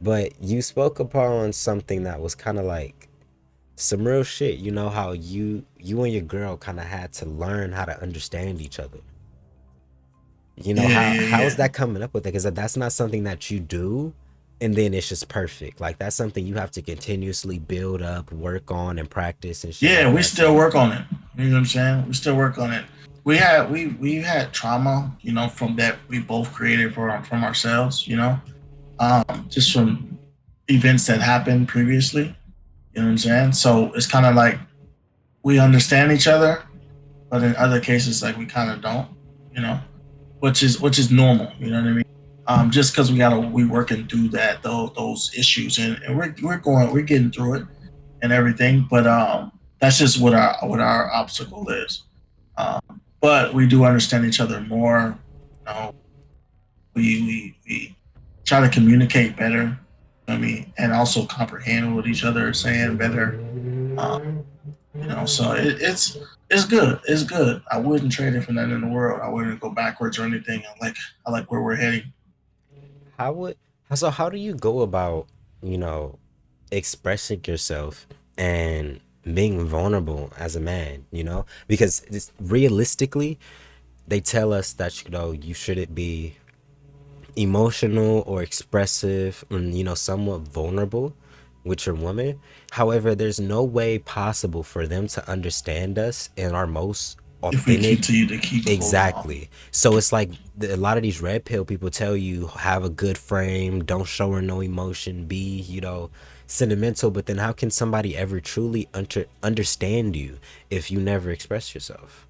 But you spoke upon something that was kind of like some real shit. You know how you and your girl kind of had to learn how to understand each other. You know Yeah, how is yeah, that coming up with it? Because that's not something that you do, and then it's just perfect. Like that's something you have to continuously build up, work on, and practice and shit yeah. like We that. still So work on it. You know what I'm saying? We still work on it. We had trauma, from that we both created from ourselves. Just from events that happened previously. You know what I'm saying? So it's kind of like we understand each other, but in other cases, like we kind of don't. You know, which is normal. You know what I mean? Just because we working through those issues, and we're getting through it and everything. But that's just what our obstacle is. Um, but we do understand each other more. You know, we try to communicate better. You know what I mean, and also comprehend what each other is saying better. Um, so it's good. It's good. I wouldn't trade it for nothing in the world. I wouldn't go backwards or anything. I like where we're heading. how would how do you go about you know expressing yourself and being vulnerable as a man? Because realistically, they tell us that you shouldn't be emotional or expressive and somewhat vulnerable with your woman. However, there's no way possible for them to understand us in our most If we authentic. continue to keep closed off. Exactly. So it's like a lot of these red pill people tell you have a good frame, don't show her no emotion, be sentimental. But then how can somebody ever truly understand you if you never express yourself?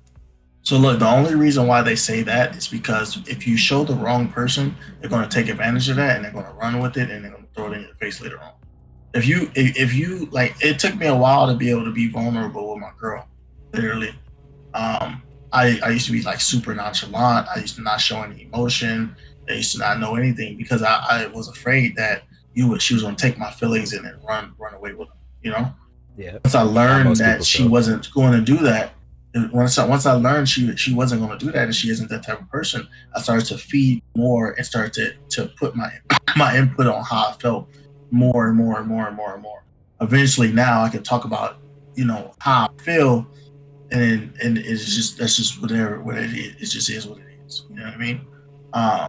So look, the only reason why they say that is because if you show the wrong person, they're going to take advantage of that and they're going to run with it and they're going to throw it in your face later on. If you like, it took me a while to be able to be vulnerable with my girl. Literally, I used to be like super nonchalant. I used to not show any emotion. I used to not know anything because I was afraid that she was going to take my feelings and then run away with them. You know. Yeah. Once I How learned most that people she feel. wasn't going to do that, once I learned she wasn't going to do that and she isn't that type of person, I started to feed more and started to put my input on how I felt more and more and more and more and more. Eventually, now I can talk about how I feel, and it's just that's just whatever what it is. It just is what it is. You know what I mean? Um,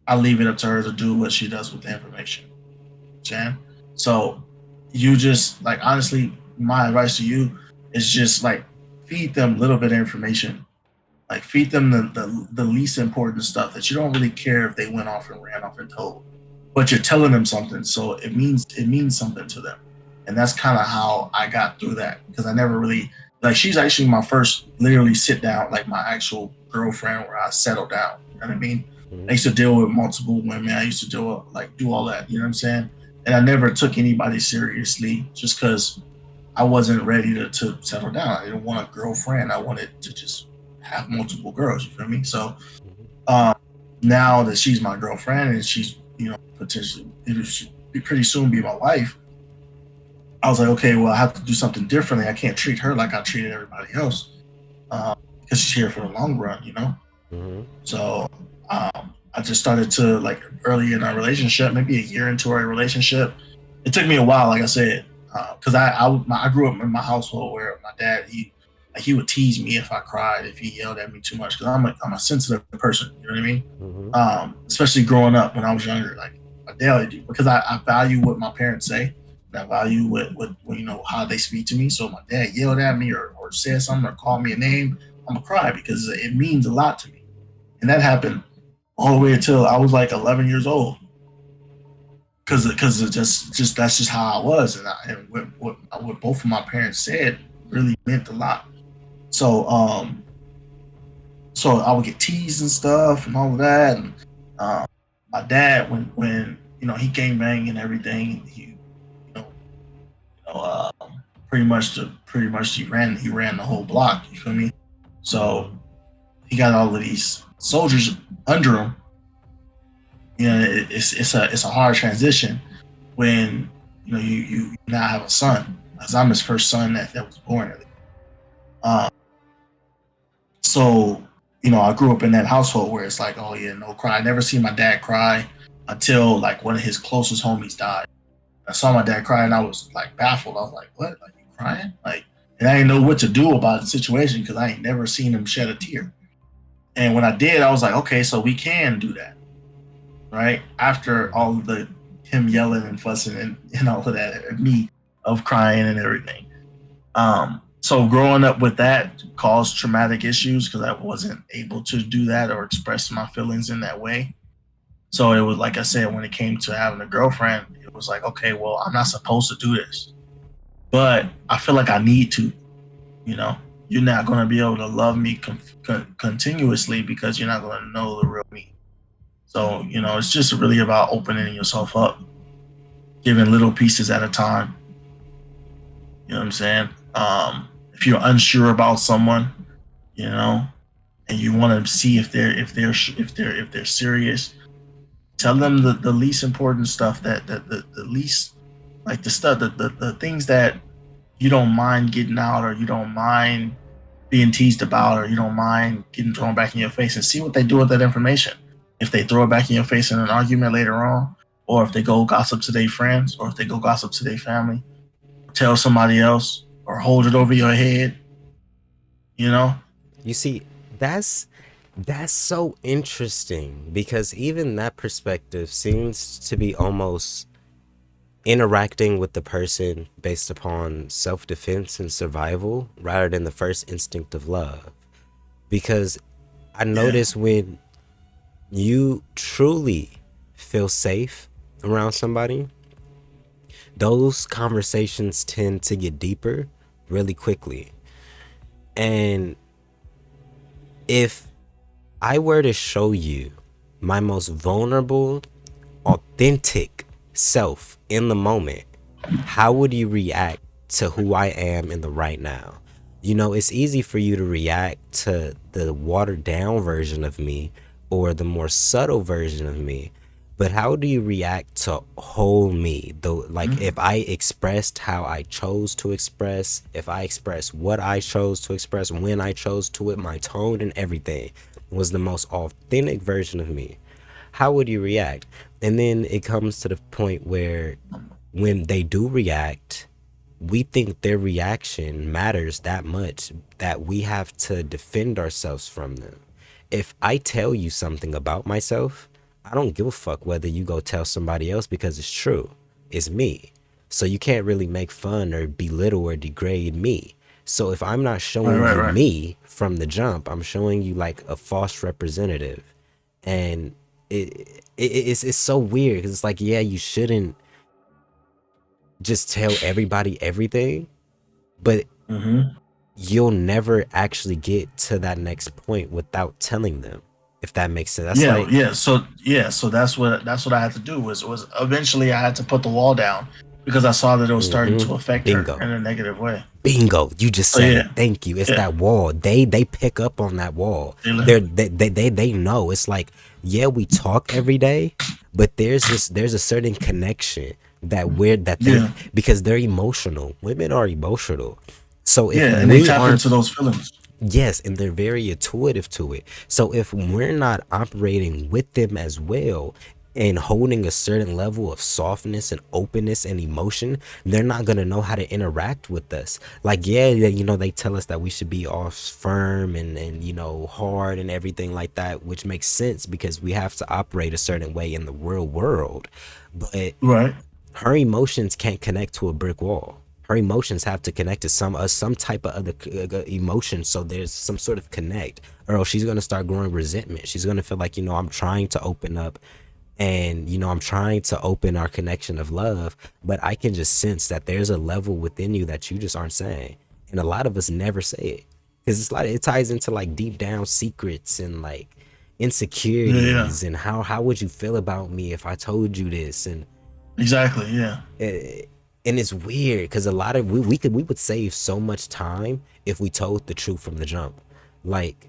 I leave it up to her to do what she does with the information. Jan. So you just like honestly, my advice to you is just like feed them a little bit of information. Like feed them the least important stuff that you don't really care if they went off and ran off and told. But you're telling them something, so it means something to them. And that's kind of how I got through that because I never really like she's actually my first literally sit down, like my actual girlfriend where I settle down. You know what I mean? I Mhm. used to deal with multiple women. I used to deal with like do all that, you know what I'm saying? And I never took anybody seriously just because I wasn't ready to settle down. I didn't want a girlfriend. I wanted to just have multiple girls. You feel me? So um, now that she's my girlfriend and she's potentially pretty soon be my wife, I was like, okay, well I have to do something differently. I can't treat her like I treated everybody else because she's here for the long run, you know. Mhm. So I just started to like early in our relationship, maybe a year into our relationship. It took me a while, like I said, because I grew up in my household where my dad he would tease me if I cried, if he yelled at me too much, because I'm a sensitive person. You know what I mean? Mhm. Especially growing up when I was younger, like my dad, because I value what my parents say. And I value what how they speak to me. So my dad yelled at me or said something or called me a name, I'm gonna cry because it means a lot to me. And that happened all the way until I was like 11 years old. Because it just that's just how I was, and what both of my parents said really meant a lot. So so I would get teased and stuff and all of that. And um, my dad, when he came bang and everything, you know, you know pretty much he ran the whole block. You feel me? So Mhm. he got all of these soldiers under him. It's a hard transition when you now have a son. Because I'm his first son that was born. At least. Um, so I grew up in that household where it's like, oh yeah, no cry. I never seen my dad cry. until like one of his closest homies died. I saw my dad cry and I was like baffled. I was like, "What? Like you crying?" Like, and I didn't know what to do about the situation because I ain't never seen him shed a tear. And when I did, I was like, "Okay, so we can do that, right?" After all of the him yelling and fussing and all of that, and me of crying and everything. So growing up with that caused traumatic issues because I wasn't able to do that or express my feelings in that way. So it was like I said, when it came to having a girlfriend, it was like, okay, well, I'm not supposed to do this, but I feel like I need to. You know, you're not going to be able to love me continuously because you're not going to know the real me. So it's just really about opening yourself up, giving little pieces at a time. You know what I'm saying? If you're unsure about someone, you know, and you want to see if they're serious, tell them the least important stuff that the least like the stuff the things that you don't mind getting out or you don't mind being teased about or you don't mind getting thrown back in your face and see what they do with that information. If they throw it back in your face in an argument later on, or if they go gossip to their friends, or if they go gossip to their family, tell somebody else, or hold it over your head, you know? You see, that's so interesting because even that perspective seems to be almost interacting with the person based upon self-defense and survival rather than the first instinct of love. Because I Yeah. notice when you truly feel safe around somebody, those conversations tend to get deeper really quickly. And if I were to show you my most vulnerable, authentic self in the moment, how would you react to who I am in the right now? It's easy for you to react to the watered down version of me or the more subtle version of me. But how do you react to whole me? Though, like Mhm. if I expressed how I chose to express, if I expressed what I chose to express, when I chose to it, my tone and everything was the most authentic version of me, how would you react? And then it comes to the point where when they do react, we think their reaction matters that much that we have to defend ourselves from them. If I tell you something about myself, I don't give a fuck whether you go tell somebody else because it's true. It's me. So you can't really make fun or belittle or degrade me. So if I'm not Right, showing right, you right. me from the jump, I'm showing you like a false representative. And it's so weird because it's like, yeah, you shouldn't just tell everybody everything, but Hmm. you'll never actually get to that next point without telling them, if that makes sense. That's Yeah, like, so that's what I had to do was eventually I had to put the wall down because I saw that it was starting mm-hmm, to affect her bingo. in a negative way. Bingo, you just So said it. yeah, Thank you. It's yeah, that wall. They pick up on that wall. Taylor. They know. It's like, yeah, we talk every day, but there's a certain connection that we're that they Yeah, because they're emotional. Women are emotional. So if yeah, and they we tap aren't, into those feelings. yes, and they're very intuitive to it. So if we're not operating with them as well and holding a certain level of softness and openness and emotion, they're not going to know how to interact with us. Like, yeah, they tell us that we should be all firm and hard and everything like that, which makes sense because we have to operate a certain way in the real world. But Right. her emotions can't connect to a brick wall. Her emotions have to connect to some type of other emotion. So there's some sort of connect, or else she's gonna start growing resentment. She's gonna feel like I'm trying to open up, and I'm trying to open our connection of love, but I can just sense that there's a level within you that you just aren't saying, and a lot of us never say it because it's like it ties into like deep down secrets and like Yeah, yeah. insecurities and how would you feel about me if I told you this and Exactly. Yeah. eh, and it's weird because a lot of we would save so much time if we told the truth from the jump. Like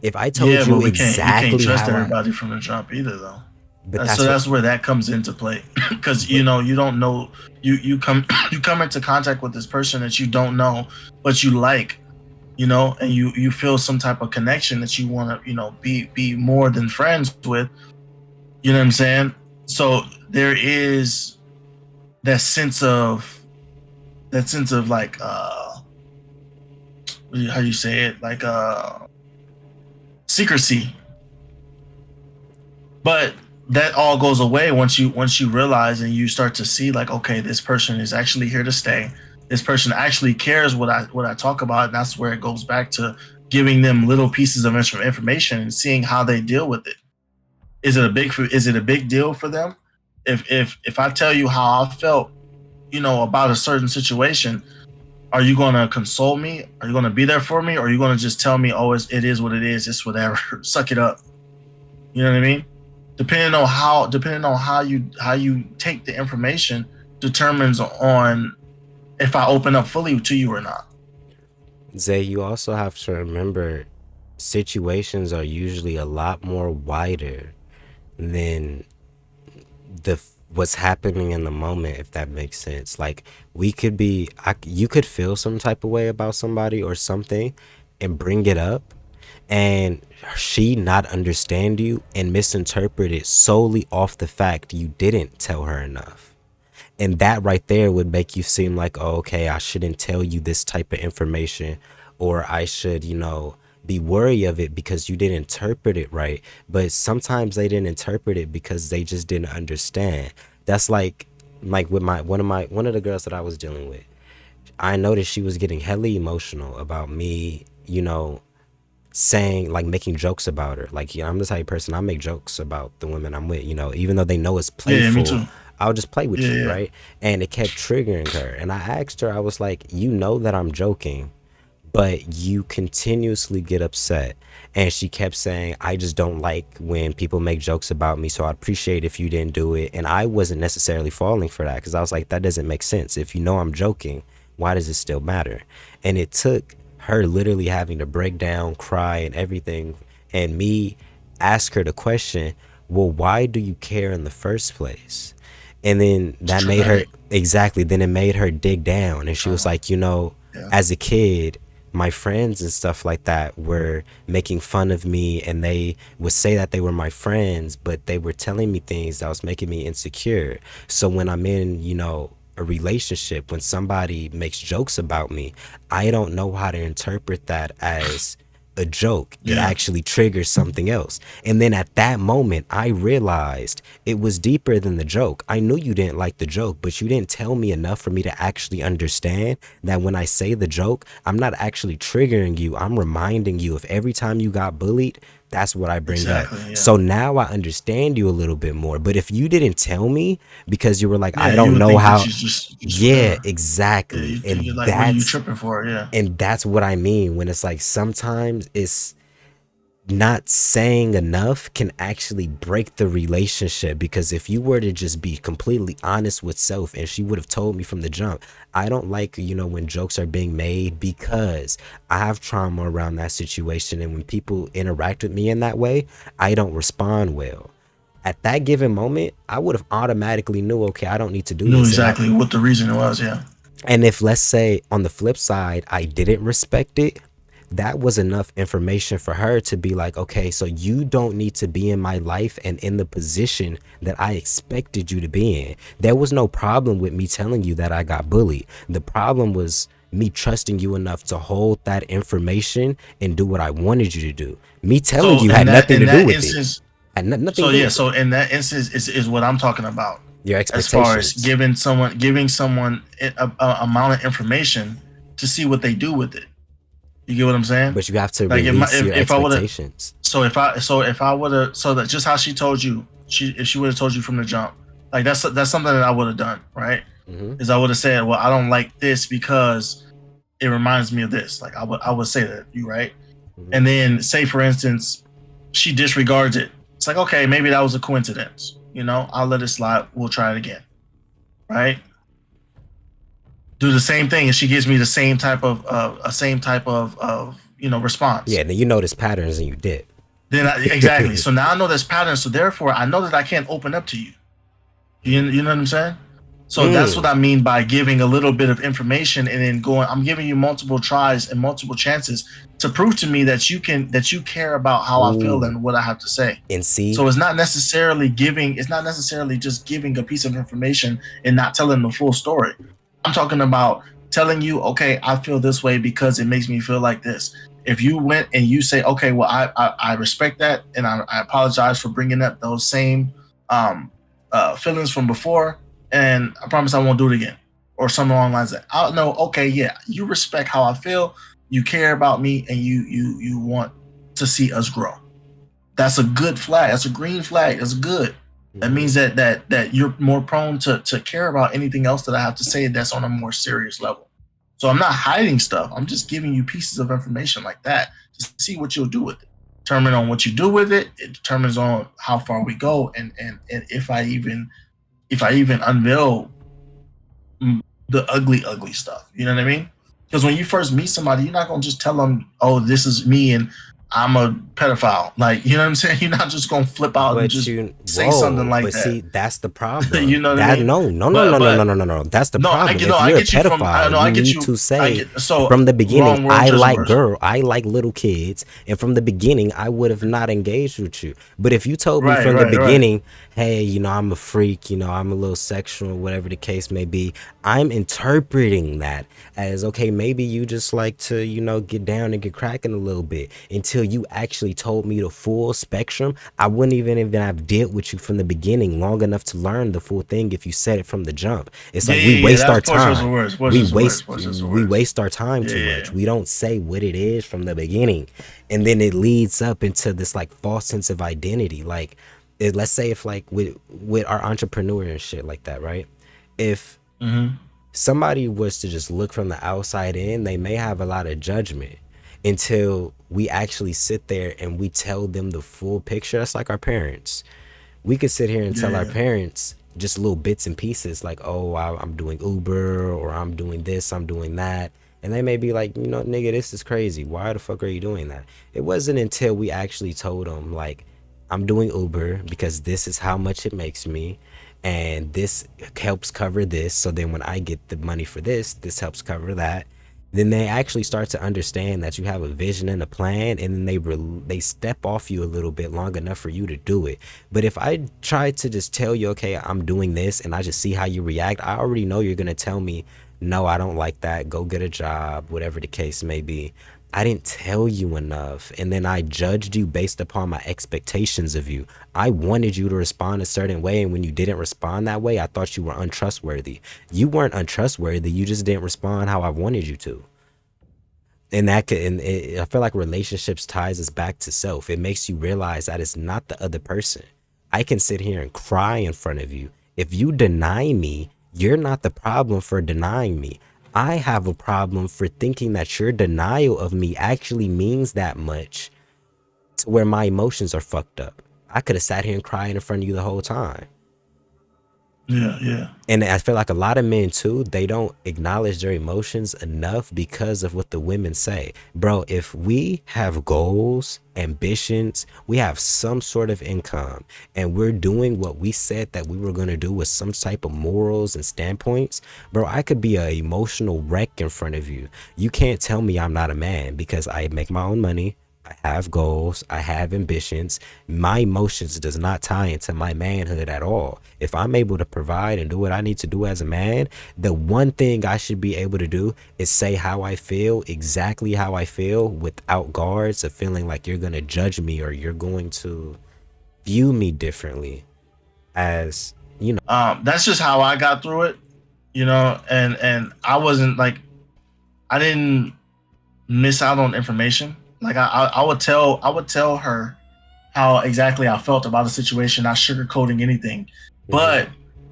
if I told Yeah, you but we can't exactly trust how I, everybody from the jump either, though. but So that's what, that's where that comes into play because but you don't know you come you come into contact with this person that you don't know but you like, and you feel some type of connection that you want to be more than friends with. You know what I'm saying? So there is that sense of like how you say it, like secrecy. But that all goes away once you realize and you start to see like, okay, this person is actually here to stay. This person actually cares what I talk about, and that's where it goes back to giving them little pieces of information and seeing how they deal with it. Is it a big deal for them? If I tell you how I felt, about a certain situation, are you going to console me? Are you going to be there for me? Or are you going to just tell me, oh, it is what it is. It's whatever. Suck it up. You know what I mean? Depending on how you take the information determines on if I open up fully to you or not. Zay, you also have to remember situations are usually a lot more wider than the what's happening in the moment, if that makes sense. Like we could be you could feel some type of way about somebody or something and bring it up, and she not understand you and misinterpret it solely off the fact you didn't tell her enough. And that right there would make you seem like, oh, okay, I shouldn't tell you this type of information, or I should, be wary of it because you didn't interpret it right. But sometimes they didn't interpret it because they just didn't understand. That's like with one of the girls that I was dealing with. I noticed she was getting hella emotional about me, saying, like, making jokes about her. Like, I'm the type of person, I make jokes about the women I'm with, even though they know it's Yeah, me playful. too. I'll just play with Yeah, you, yeah. right? And it kept triggering her. And I asked her, I was like, you know that I'm joking, but you continuously get upset. And she kept saying, I just don't like when people make jokes about me, so I'd appreciate if you didn't do it. And I wasn't necessarily falling for that because I was like, that doesn't make sense. If you know I'm joking, why does it still matter? And it took her literally having to break down, cry, and everything, and me ask her the question, well, why do you care in the first place? And then It's that made her, traumatic exactly, then it made her dig down, and she was trauma. like, Yeah. as a kid, my friends and stuff like that were making fun of me, and they would say that they were my friends, but they were telling me things that was making me insecure. So when I'm in, a relationship, when somebody makes jokes about me, I don't know how to interpret that as a joke. It Yeah. actually triggers something else. And then at that moment, I realized it was deeper than the joke. I knew you didn't like the joke, but you didn't tell me enough for me to actually understand that when I say the joke, I'm not actually triggering you. I'm reminding you of every time you got bullied. That's what I bring up. Exactly. Yeah. So now I understand you a little bit more. But if you didn't tell me because you were like, I Yeah, you don't would know think that how, she's just yeah, whatever. Yeah, exactly. you think you're like, what are you tripping for? Yeah. And that's what I mean when it's like sometimes it's not saying enough can actually break the relationship, because if you were to just be completely honest with self, and she would have told me from the jump, I don't like, when jokes are being made because I have trauma around that situation, and when people interact with me in that way, I don't respond well. At that given moment, I would have automatically knew, okay, I don't need to do Knew this. And I, exactly what the reason was. Yeah. and if, let's say, on the flip side, I didn't respect it, that was enough information for her to be like, okay, so you don't need to be in my life and in the position that I expected you to be in. There was no problem with me telling you that I got bullied. The problem was me trusting you enough to hold that information and do what I wanted you to do. Me telling So you had nothing in to do that with it. instance, Had nothing so to do yeah, with it. so in that instance is what I'm talking about. Your As far as expectations. giving someone a amount of information to see what they do with it. You get what I'm saying? But you have to Like release your if I would have, expectations. so if I would have, so that just how she told you, if she would have told you from the jump, like that's something that I would have done, right? Hmm. Is I would have said, well, I don't like this because it reminds me of this. Like I would say that, you right? Hmm. And then say for instance, she disregards it. It's like, okay, maybe that was a coincidence. I'll let it slide. We'll try it again, right? Do the same thing, and she gives me the same type of response. Yeah, then you notice patterns and you dip. Then exactly. So now I know there's patterns. So therefore, I know that I can't open up to you. You know what I'm saying? So that's what Mm. I mean by giving a little bit of information and then going. I'm giving you multiple tries and multiple chances to prove to me that you care about how I feel Ooh. and what I have to say. And see, So it's not necessarily giving. It's not necessarily just giving a piece of information and not telling the full story. I'm talking about telling you, okay, I feel this way because it makes me feel like this. If you went and you say, okay, well, I respect that and I apologize for bringing up those same um, feelings from before, and I promise I won't do it again, or something along the lines of that. I'll know, okay, yeah, you respect how I feel, you care about me, and you want to see us grow. That's a good flag. That's a green flag. That's good. That hmm means that you're more prone to care about anything else that I have to say that's on a more serious level. So I'm not hiding stuff. I'm just giving you pieces of information like that to see what you'll do with it. Determine on what you do with it. It determines on how far we go, and if I even unveil the ugly stuff. You know what I mean? Because when you first meet somebody, you're not gonna just tell them, "Oh, this is me and I'm a pedophile." Like, you know what I'm saying? You're not just gonna flip out and but just you, say something whoa, like but that. see, that's the You problem. know what I That mean? no, no, no, But no, no, no, but no, no, no. That's the no, problem. no, If I you're a get you from I pedophile, know you I get need you. to I say get so from the beginning, wrong word I choice of like words. girl, I like little kids, and from the beginning, I would have not engaged with you. But if you told me Right, from the right, right. beginning, hey, I'm a freak, I'm a little sexual, whatever the case may be, I'm interpreting that as okay, maybe you just like to, get down and get cracking a little bit until you actually told me the full spectrum. I wouldn't even have dealt with you from the beginning long enough to learn the full thing if you said it from the jump. It's Yeah, like we yeah, yeah. waste That's our poor choice of time. words. Poor We choice of words. waste Poor choice of we words. waste our time Yeah, too yeah, yeah. much. We don't say what it is from the beginning. And then it leads up into this like false sense of identity. Like let's say if like with our entrepreneur and shit like that, right? If Mm-hmm. somebody was to just look from the outside in, they may have a lot of judgment until we actually sit there and we tell them the full picture. That's like our parents. We could sit here and Yeah, tell our yeah. parents just little bits and pieces like, oh, I'm doing Uber or I'm doing this, I'm doing that. And they may be like, nigga, this is crazy. Why the fuck are you doing that? It wasn't until we actually told them, like, I'm doing Uber because this is how much it makes me. And this helps cover this. So then when I get the money for this helps cover that. Then they actually start to understand that you have a vision and a plan, and then they step off you a little bit long enough for you to do it. But if I try to just tell you, okay, I'm doing this, and I just see how you react, I already know you're gonna tell me, no, I don't like that. Go get a job, whatever the case may be. I didn't tell you enough, and then I judged you based upon my expectations of you. I wanted you to respond a certain way, and when you didn't respond that way, I thought you were untrustworthy. You weren't untrustworthy, you just didn't respond how I wanted you to. And that could, I feel like relationships ties us back to self. It makes you realize that it's not the other person. I can sit here and cry in front of you. If you deny me, you're not the problem for denying me. I have a problem for thinking that your denial of me actually means that much to where my emotions are fucked up. I could have sat here and cried in front of you the whole time. Yeah, yeah. And I feel like a lot of men too, they don't acknowledge their emotions enough because of what the women say. Bro, if we have goals, ambitions, we have some sort of income, and we're doing what we said that we were going to do with some type of morals and standpoints, bro, I could be an emotional wreck in front of you. You can't tell me I'm not a man because I make my own money. I have goals, I have ambitions. My emotions does not tie into my manhood at all. If I'm able to provide and do what I need to do as a man, the one thing I should be able to do is say how I feel, exactly how I feel, without guards of feeling like you're going to judge me or you're going to view me differently as, That's just how I got through it, and I wasn't like I didn't miss out on information. Like I would tell her how exactly I felt about the situation, not sugarcoating anything. Mhm. But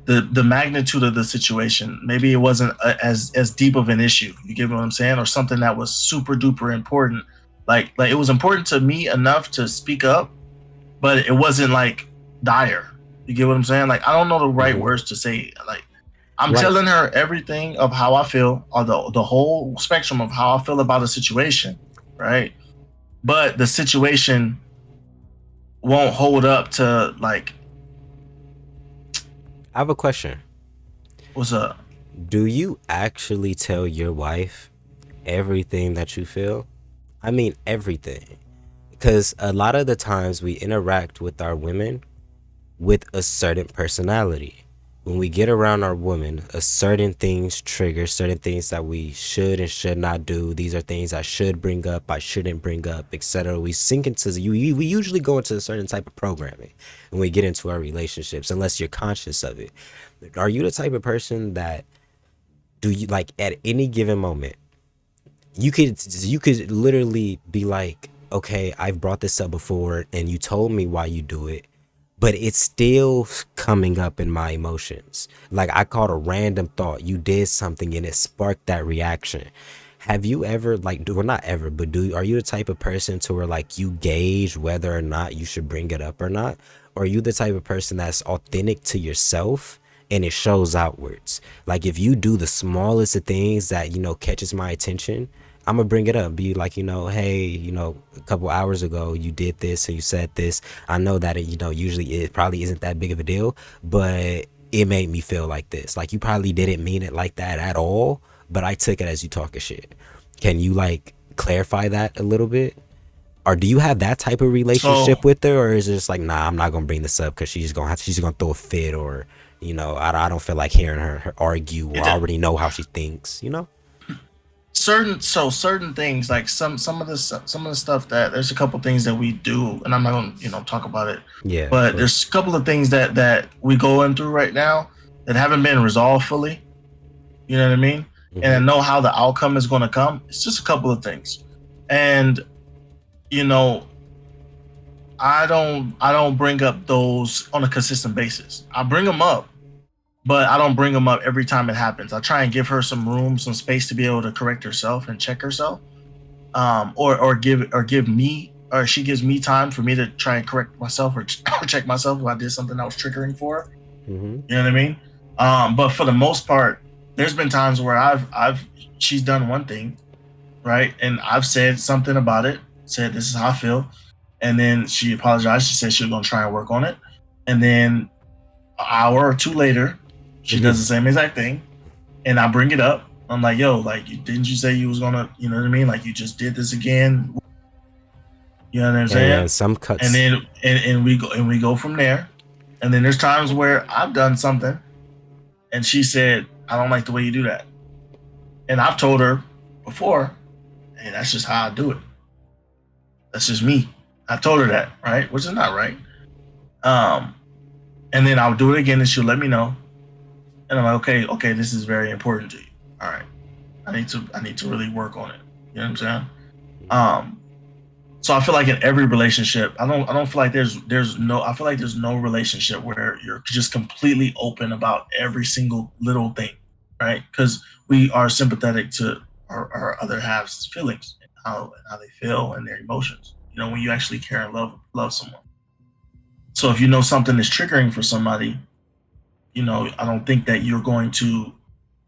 the magnitude of the situation, maybe it wasn't as deep of an issue. You get what I'm saying, or something that was super duper important. Like it was important to me enough to speak up, but it wasn't like dire. You get what I'm saying? Like I don't know the right Mhm. words to say. Like I'm Right. telling her everything of how I feel, or the whole spectrum of how I feel about a situation, right? But the situation won't hold up to like I have a question. What's up? Do you actually tell your wife everything that you feel? I mean, everything. Because a lot of the times we interact with our women with a certain personality. When we get around our woman, a certain things trigger certain things that we should and should not do. These are things I should bring up, I shouldn't bring up, etc. We sink into we usually go into a certain type of programming when we get into our relationships, unless you're conscious of it. Are you the type of person that do you like at any given moment you could literally be like, okay, I've brought this up before and you told me why you do it, but it's still coming up in my emotions. Like I caught a random thought, you did something and it sparked that reaction. Have you ever like do or not ever, but do are you the type of person to where like you gauge whether or not you should bring it up or not? Or are you the type of person that's authentic to yourself and it shows outwards? Like if you do the smallest of things that, catches my attention, I'm gonna bring it up. Be like, hey, a couple hours ago you did this and you said this. I know that usually it probably isn't that big of a deal, but it made me feel like this. Like you probably didn't mean it like that at all, but I took it as you talking shit. Can you like clarify that a little bit? Or do you have that type of So, relationship with her, or is it just like, nah, I'm not gonna bring this up because she's gonna throw a fit, or I don't feel like hearing her argue, or I it already know how she thinks. certain things like some of the stuff that there's a couple things that we do, and I'm not gonna talk about it, Yeah, of but course. there's a couple of things that we going through right now that haven't been resolved fully. You know what I mean? And I Mm-hmm. know how the outcome is going to come. It's just a couple of things, and you know, I don't bring up those on a consistent basis. I bring them up, but I don't bring them up every time it happens. I try and give her some room, some space to be able to correct herself and check herself, or give me, or she gives me time for me to try and correct myself, or check myself if I did something that was triggering for her. Mm-hmm. You know what I mean? But for the most part, there's been times where she's done one thing, right, and I've said something about it, said this is how I feel, and then she apologized. She said she was gonna try and work on it, and then an hour or two later, she does the same exact thing, and I bring it up. I'm like, yo, like, didn't you say you was gonna, you know what I mean? Like, you just did this again. You know what I'm Yeah, saying? some And cuts. then and we go from there. And then there's times where I've done something, and she said, I don't like the way you do that. And I've told her before, hey, that's just how I do it. That's just me. I told her that, right? Which is not right. Um, and then I'll do it again, and she'll let me know. And I'm like, okay, this is very important to you. All right, I need to really work on it. You know what I'm saying? Mm-hmm. Um, so I feel like in every relationship, I don't feel like I feel like there's no relationship where you're just completely open about every single little thing, right? Because we are sympathetic to our other half's feelings, and how they feel and their emotions. When you actually care and love someone. So if you know something is triggering for somebody, I don't think that you're going to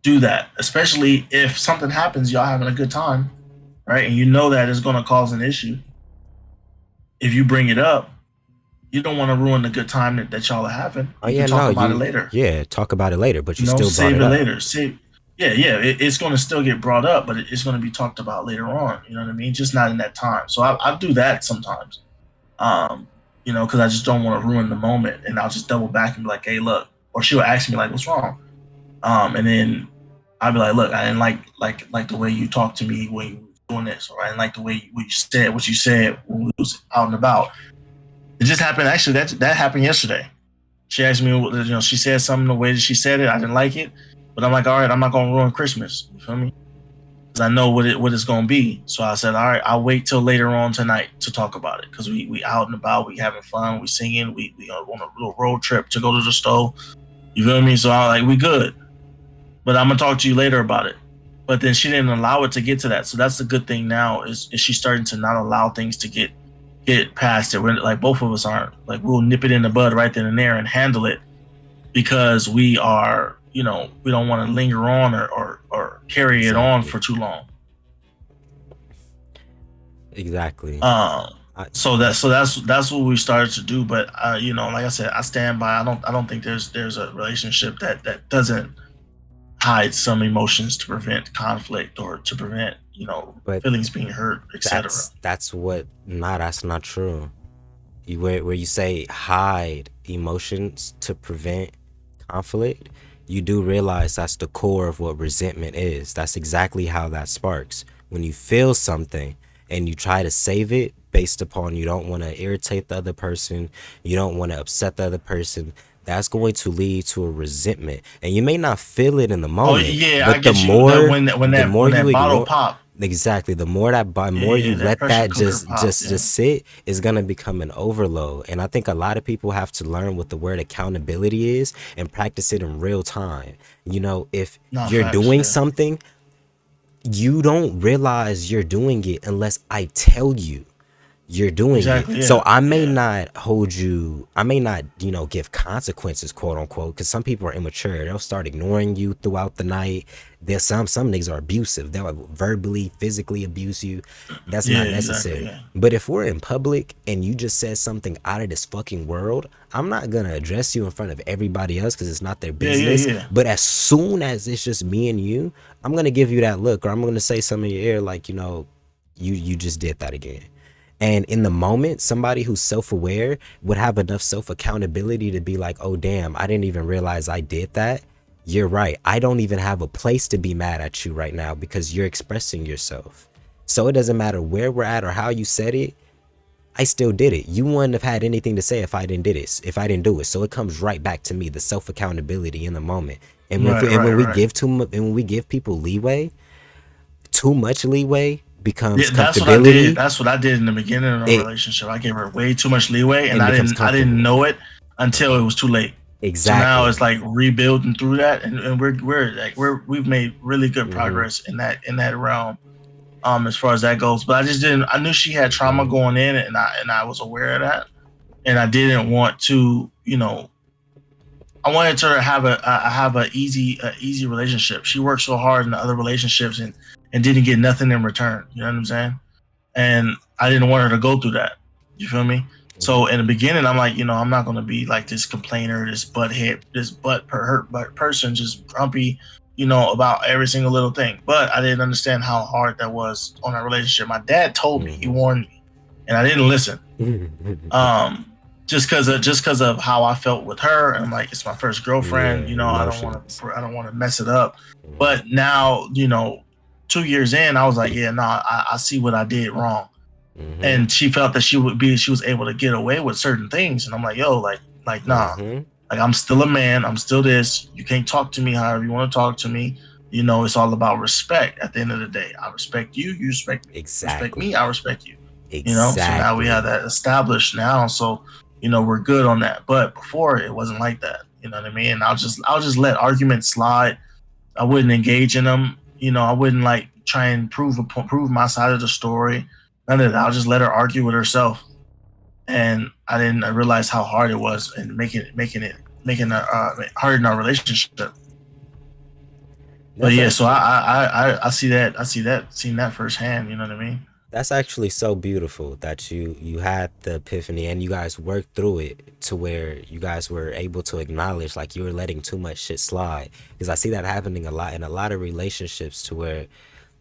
do that, especially if something happens, y'all having a good time, right? And you know that it's going to cause an issue. If you bring it up, you don't want to ruin the good time that y'all are having. Oh You can yeah, talk no, about it later. yeah, talk about it later, but you still brought Save it it up. later. Yeah. It's going to still get brought up, but it's going to be talked about later on. You know what I mean? Just not in that time. So I do that sometimes. Um, because I just don't want to ruin the moment, and I'll just double back and be like, "Hey, look," or she'll ask me like, "What's wrong?" And then I'd be like, "Look, I didn't like the way you talked to me when you were doing this, or I didn't like the way you said what you said when we was out and about." It just happened. Actually, that happened yesterday. She asked me, she said something the way that she said it. I didn't like it, but I'm like, all right, I'm not gonna ruin Christmas. You feel me? Because I know what it's gonna be. So I said, all right, I'll wait till later on tonight to talk about it. Because we out and about, we having fun, we singing, we on a little road trip to go to the store. You feel me? So I like we good, but I'm gonna talk to you later about it. But then she didn't allow it to get to that. So that's the good thing now is she's starting to not allow things to get past it. We're like both of us aren't like we'll nip it in the bud right then and there and handle it because we are, we don't want to linger on or carry it on Exactly. for too long. Exactly. Um, I, so that's what we started to do. But like I said, I stand by. I don't think there's a relationship that doesn't hide some emotions to prevent conflict or to prevent, But feelings being hurt, etc. that's what, nah, that's not true. Where you say hide emotions to prevent conflict, you do realize that's the core of what resentment is. That's exactly how that sparks. When you feel something and you try to save it based upon you don't want to irritate the other person, you don't want to upset the other person, that's going to lead to a resentment. And you may not feel it in the Oh moment, yeah, I but the get you. That more when that when the that more when you that bottle ignore, pop, exactly, the more that by yeah, more you yeah, that let pressure that cooker just pop, just yeah. just sit, is gonna become an overload. And I think a lot of people have to learn what the word accountability is and practice it in real time. If No you're facts, doing yeah. something, you don't realize you're doing it unless I tell you you're doing it. Exactly, So yeah, I may yeah, not hold you, I may not, give consequences, quote unquote, because some people are immature. They'll start ignoring you throughout the night. There's some niggas are abusive. They'll verbally, physically abuse you. That's yeah, not exactly, necessary. yeah, But if we're in public and you just said something out of this fucking world, I'm not gonna address you in front of everybody else because it's not their yeah, yeah, business. yeah. But as soon as it's just me and you, I'm gonna give you that look, or I'm gonna say something in your ear like, you just did that again. And in the moment, somebody who's self-aware would have enough self-accountability to be like, oh damn, I didn't even realize I did that. You're right. I don't even have a place to be mad at you right now because you're expressing yourself. So it doesn't matter where we're at or how you said it. I still did it. You wouldn't have had anything to say if I didn't did it. If I didn't do it, so it comes right back to me, the self accountability in the moment. And Right, when right, we right. give too much, and when we give people leeway, too much leeway becomes Yeah, that's what I did. comfortability. That's what I did in the beginning of our It relationship. I gave her way too much leeway, and and I becomes didn't I didn't comfortable. know it until it was too late. So now it's Exactly. like rebuilding through that, and we've made really good Mm-hmm. progress in that realm. As far as that goes, but I just didn't. I knew she had trauma Mm-hmm. going in, and I was aware of that, and I didn't want to, I wanted her to have a easy relationship. She worked so hard in the other relationships and didn't get nothing in return. You know what I'm saying? And I didn't want her to go through that. You feel me? Mm-hmm. So in the beginning, I'm like, I'm not gonna be like this complainer, this butthead, this hurt but person, just grumpy, about every single little thing. But I didn't understand how hard that was on our relationship. My dad told me, he Mm-hmm. warned me, and I didn't listen. Um, just because of how I felt with her, and I'm like, it's my first girlfriend. Yeah, I don't want emotions. to I don't want to mess it up. Mm-hmm. But now, 2 years in, I was like, yeah, no, I see what I did wrong. Mm-hmm. And she felt that she was able to get away with certain things, and I'm like, yo, like nah, Mm-hmm. like I'm still a man, I'm still this. You can't talk to me however you want to talk to me. It's all about respect. At the end of the day, I respect you, you respect me. Respect Exactly. me, I respect you. So now we have Exactly. that established now. So we're good on that. But before it wasn't like that. You know what I mean? I'll just let arguments slide. I wouldn't engage in them. I wouldn't like try and prove my side of the story. None of that. I'll just let her argue with herself. And I realized how hard it was and making hard in our relationship. But That's yeah, so actually I see that, seen that firsthand. You know what I mean? that's actually so beautiful that you had the epiphany and you guys worked through it to where you guys were able to acknowledge like you were letting too much shit slide. Because I see that happening a lot in a lot of relationships to where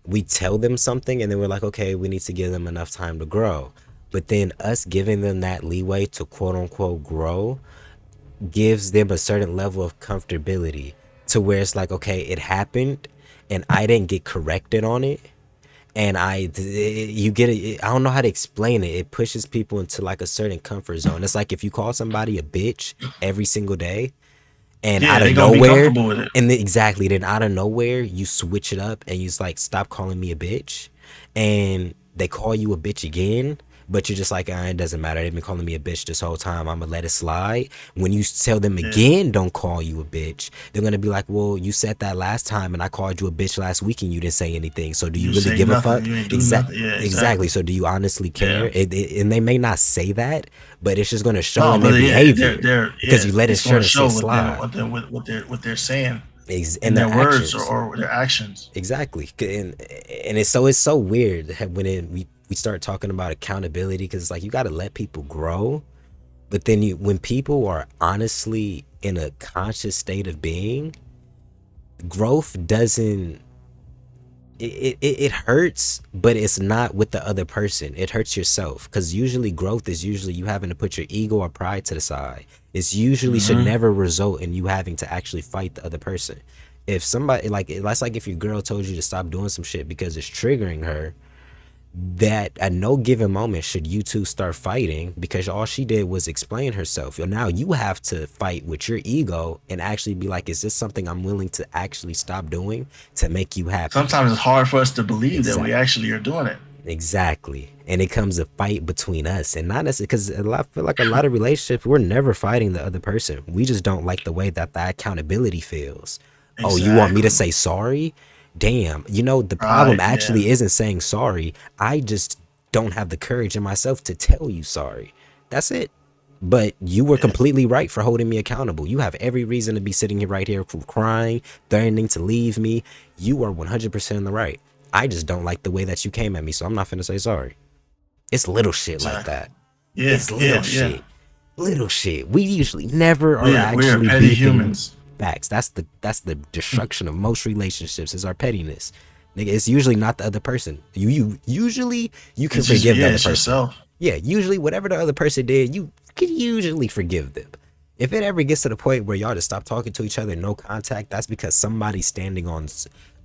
we tell them something and then we're like, okay, we need to give them enough time to grow. But then us giving them that leeway to quote unquote grow gives them a certain level of comfortability to where it's like, okay, it happened and I didn't get corrected on it. And you get it. I don't know how to explain it. It pushes people into like a certain comfort zone. It's like if you call somebody a bitch every single day, and Yeah, out of they're gonna be nowhere, comfortable with it. exactly, then out of nowhere, you switch it up and you just like, stop calling me a bitch, and they call you a bitch again, but you're just like, it doesn't matter. They've been calling me a bitch this whole time. I'm gonna let it slide. When you tell them Yeah, again, don't call you a bitch, they're gonna be like, well, you said that last time, and I called you a bitch last week, and you didn't say anything. So do you you really say give a nothing, fuck? you ain't do nothing. Yeah, Exactly. exactly. So do you honestly care? Yeah. And they may not say that, but it's just gonna show No, in their but yeah, they're behavior they're because yeah, you let it it's going to certain show shit with them, slide. what they're saying In in their their words, or, actions. or their actions. Exactly. And it's so weird when we start talking about accountability because it's like you got to let people grow, but then when people are honestly in a conscious state of being, growth doesn't, it hurts, but it's not with the other person. It hurts yourself, because usually growth is usually you having to put your ego or pride to the side. It's usually should Mm-hmm. never result in you having to actually fight the other person. If somebody, like, that's like if your girl told you to stop doing some shit because it's triggering her, that at no given moment should you two start fighting, because all she did was explain herself. And now you have to fight with your ego and actually be like, is this something I'm willing to actually stop doing to make you happy? Sometimes it's hard for us to believe that we Exactly. actually are doing it. Exactly. And it comes a fight between us, and not necessarily, because I feel like a lot of relationships, we're never fighting the other person. We just don't like the way that that accountability feels. Oh, you want me to Exactly. say sorry? Damn. You know, the problem Right. Yeah. actually isn't saying sorry. I just don't have the courage in myself to tell you sorry. That's it. But you were Yeah. completely right for holding me accountable. You have every reason to be sitting here right here crying, threatening to leave me. You are 100% in the right. I just don't like the way that you came at me, so I'm not finna say sorry. It's little shit like Exactly. that. Yeah. It's little Yeah. Yeah. shit. Little shit. We usually never are We are actually petty beefing. humans. Facts. That's the destruction of most relationships, is our pettiness. Nigga, it's usually not the other person. You usually you can It's just forgive the yeah. other It's person. yourself. Yeah, usually whatever the other person did, you can usually forgive them. If it ever gets to the point where y'all just stop talking to each other, no contact, that's because somebody's standing on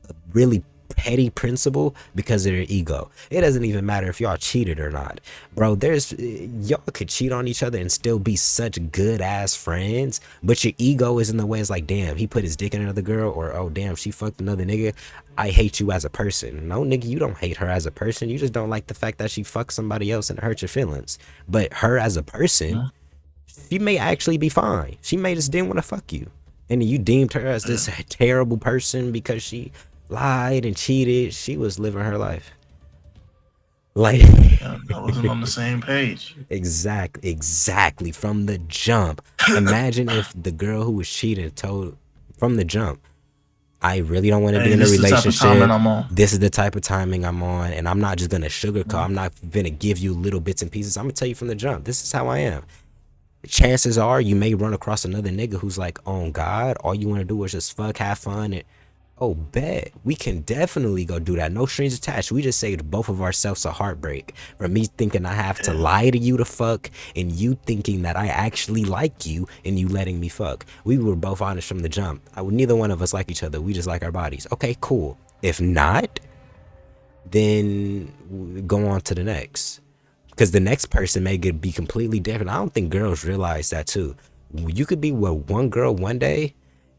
a really petty principle because of their ego. It doesn't even matter if y'all cheated or not, bro. There's y'all could cheat on each other and still be such good ass friends, but your ego is in the way. It's like, damn, he put his dick in another girl, or oh damn, she fucked another nigga. I hate you as a person. No, nigga, you don't hate her as a person. You just don't like the fact that she fucked somebody else and it hurt your feelings. But her as a person, Mhm. she may actually be fine. She may just didn't want to fuck you, and you deemed her as Yeah. this terrible person because she lied and cheated. She was living her life. Like, Yeah, I wasn't on the same page. exactly from the jump. Imagine if the girl who was cheating told from the jump, I really don't want to be Hey, in a this is the type of timing relationship. I'm on. This is the type of timing I'm on, and I'm not just gonna sugarcoat. Mhm. I'm not gonna give you little bits and pieces. I'm gonna tell you from the jump. This is how I am. Chances are you may run across another nigga who's like, oh God, all you want to do is just fuck, have fun, and oh, bet we can definitely go do that. No strings attached. We just saved both of ourselves a heartbreak from me thinking I have to Yeah. lie to you to fuck, and you thinking that I actually like you and you letting me fuck. We were both honest from the jump. Neither one of us like each other. We just like our bodies. Okay, cool. If not, then go on to the next, because the next person may be completely different. I don't think girls realize that too. You could be with one girl one day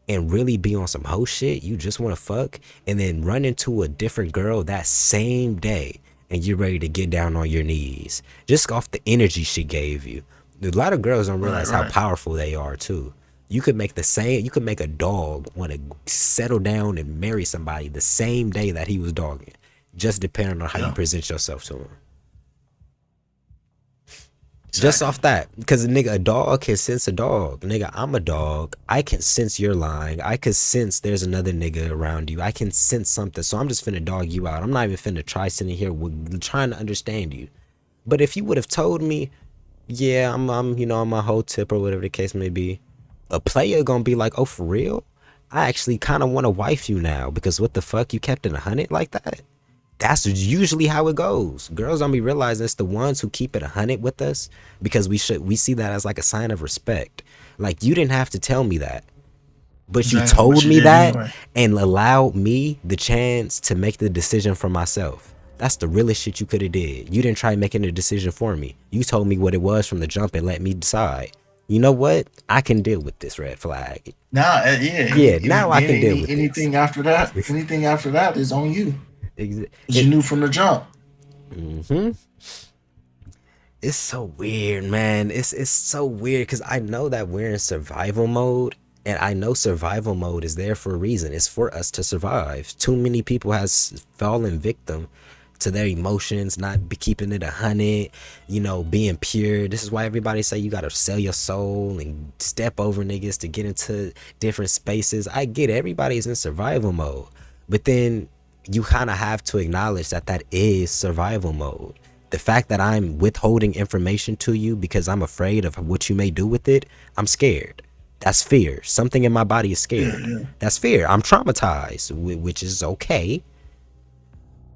and really be on some hoe shit, you just want to fuck, and then run into a different girl that same day and you're ready to get down on your knees just off the energy she gave you. A lot of girls don't Right. realize how Right. powerful they are too. You could make a dog want to settle down and marry somebody the same day that he was dogging, just depending on how you Yeah. present yourself to him. Just Exactly. off that, because nigga, a dog can sense a dog. Nigga, I'm a dog. I can sense you're lying. I can sense there's another nigga around you. I can sense something. So I'm just finna dog you out. I'm not even finna try sitting here trying to understand you. But if you would have told me, yeah, I'm a whole tip or whatever the case may be, a player gonna be like, oh, for real? I actually kind of want to wife you now, because what the fuck, you kept it 100 like that? That's usually how it goes. Girls don't be realizing it's the ones who keep it 100 with us, because we see that as like a sign of respect. Like, you didn't have to tell me that, but you Exactly. But told you me did that anyway. and allowed me the chance to make the decision for myself. That's the realest shit you could have did. You didn't try making a decision for me. You told me what it was from the jump and let me decide. You know what? I can deal with this red flag. Now, yeah. Yeah, now I can deal with this. Anything after that is on you because you It, knew from the jump. it's so weird, man. It's so weird, because I know that we're in survival mode, and I know survival mode is there for a reason. It's for us to survive. Too many people has fallen victim to their emotions, not be keeping it 100, being pure. This is why everybody say you gotta sell your soul and step over niggas to get into different spaces. I get it. Everybody's in survival mode, but then you kind of have to acknowledge that that is survival mode. The fact that I'm withholding information to you because I'm afraid of what you may do with it, I'm scared. That's fear. Something in my body is Yeah, scared. yeah. That's fear. I'm traumatized, which is okay.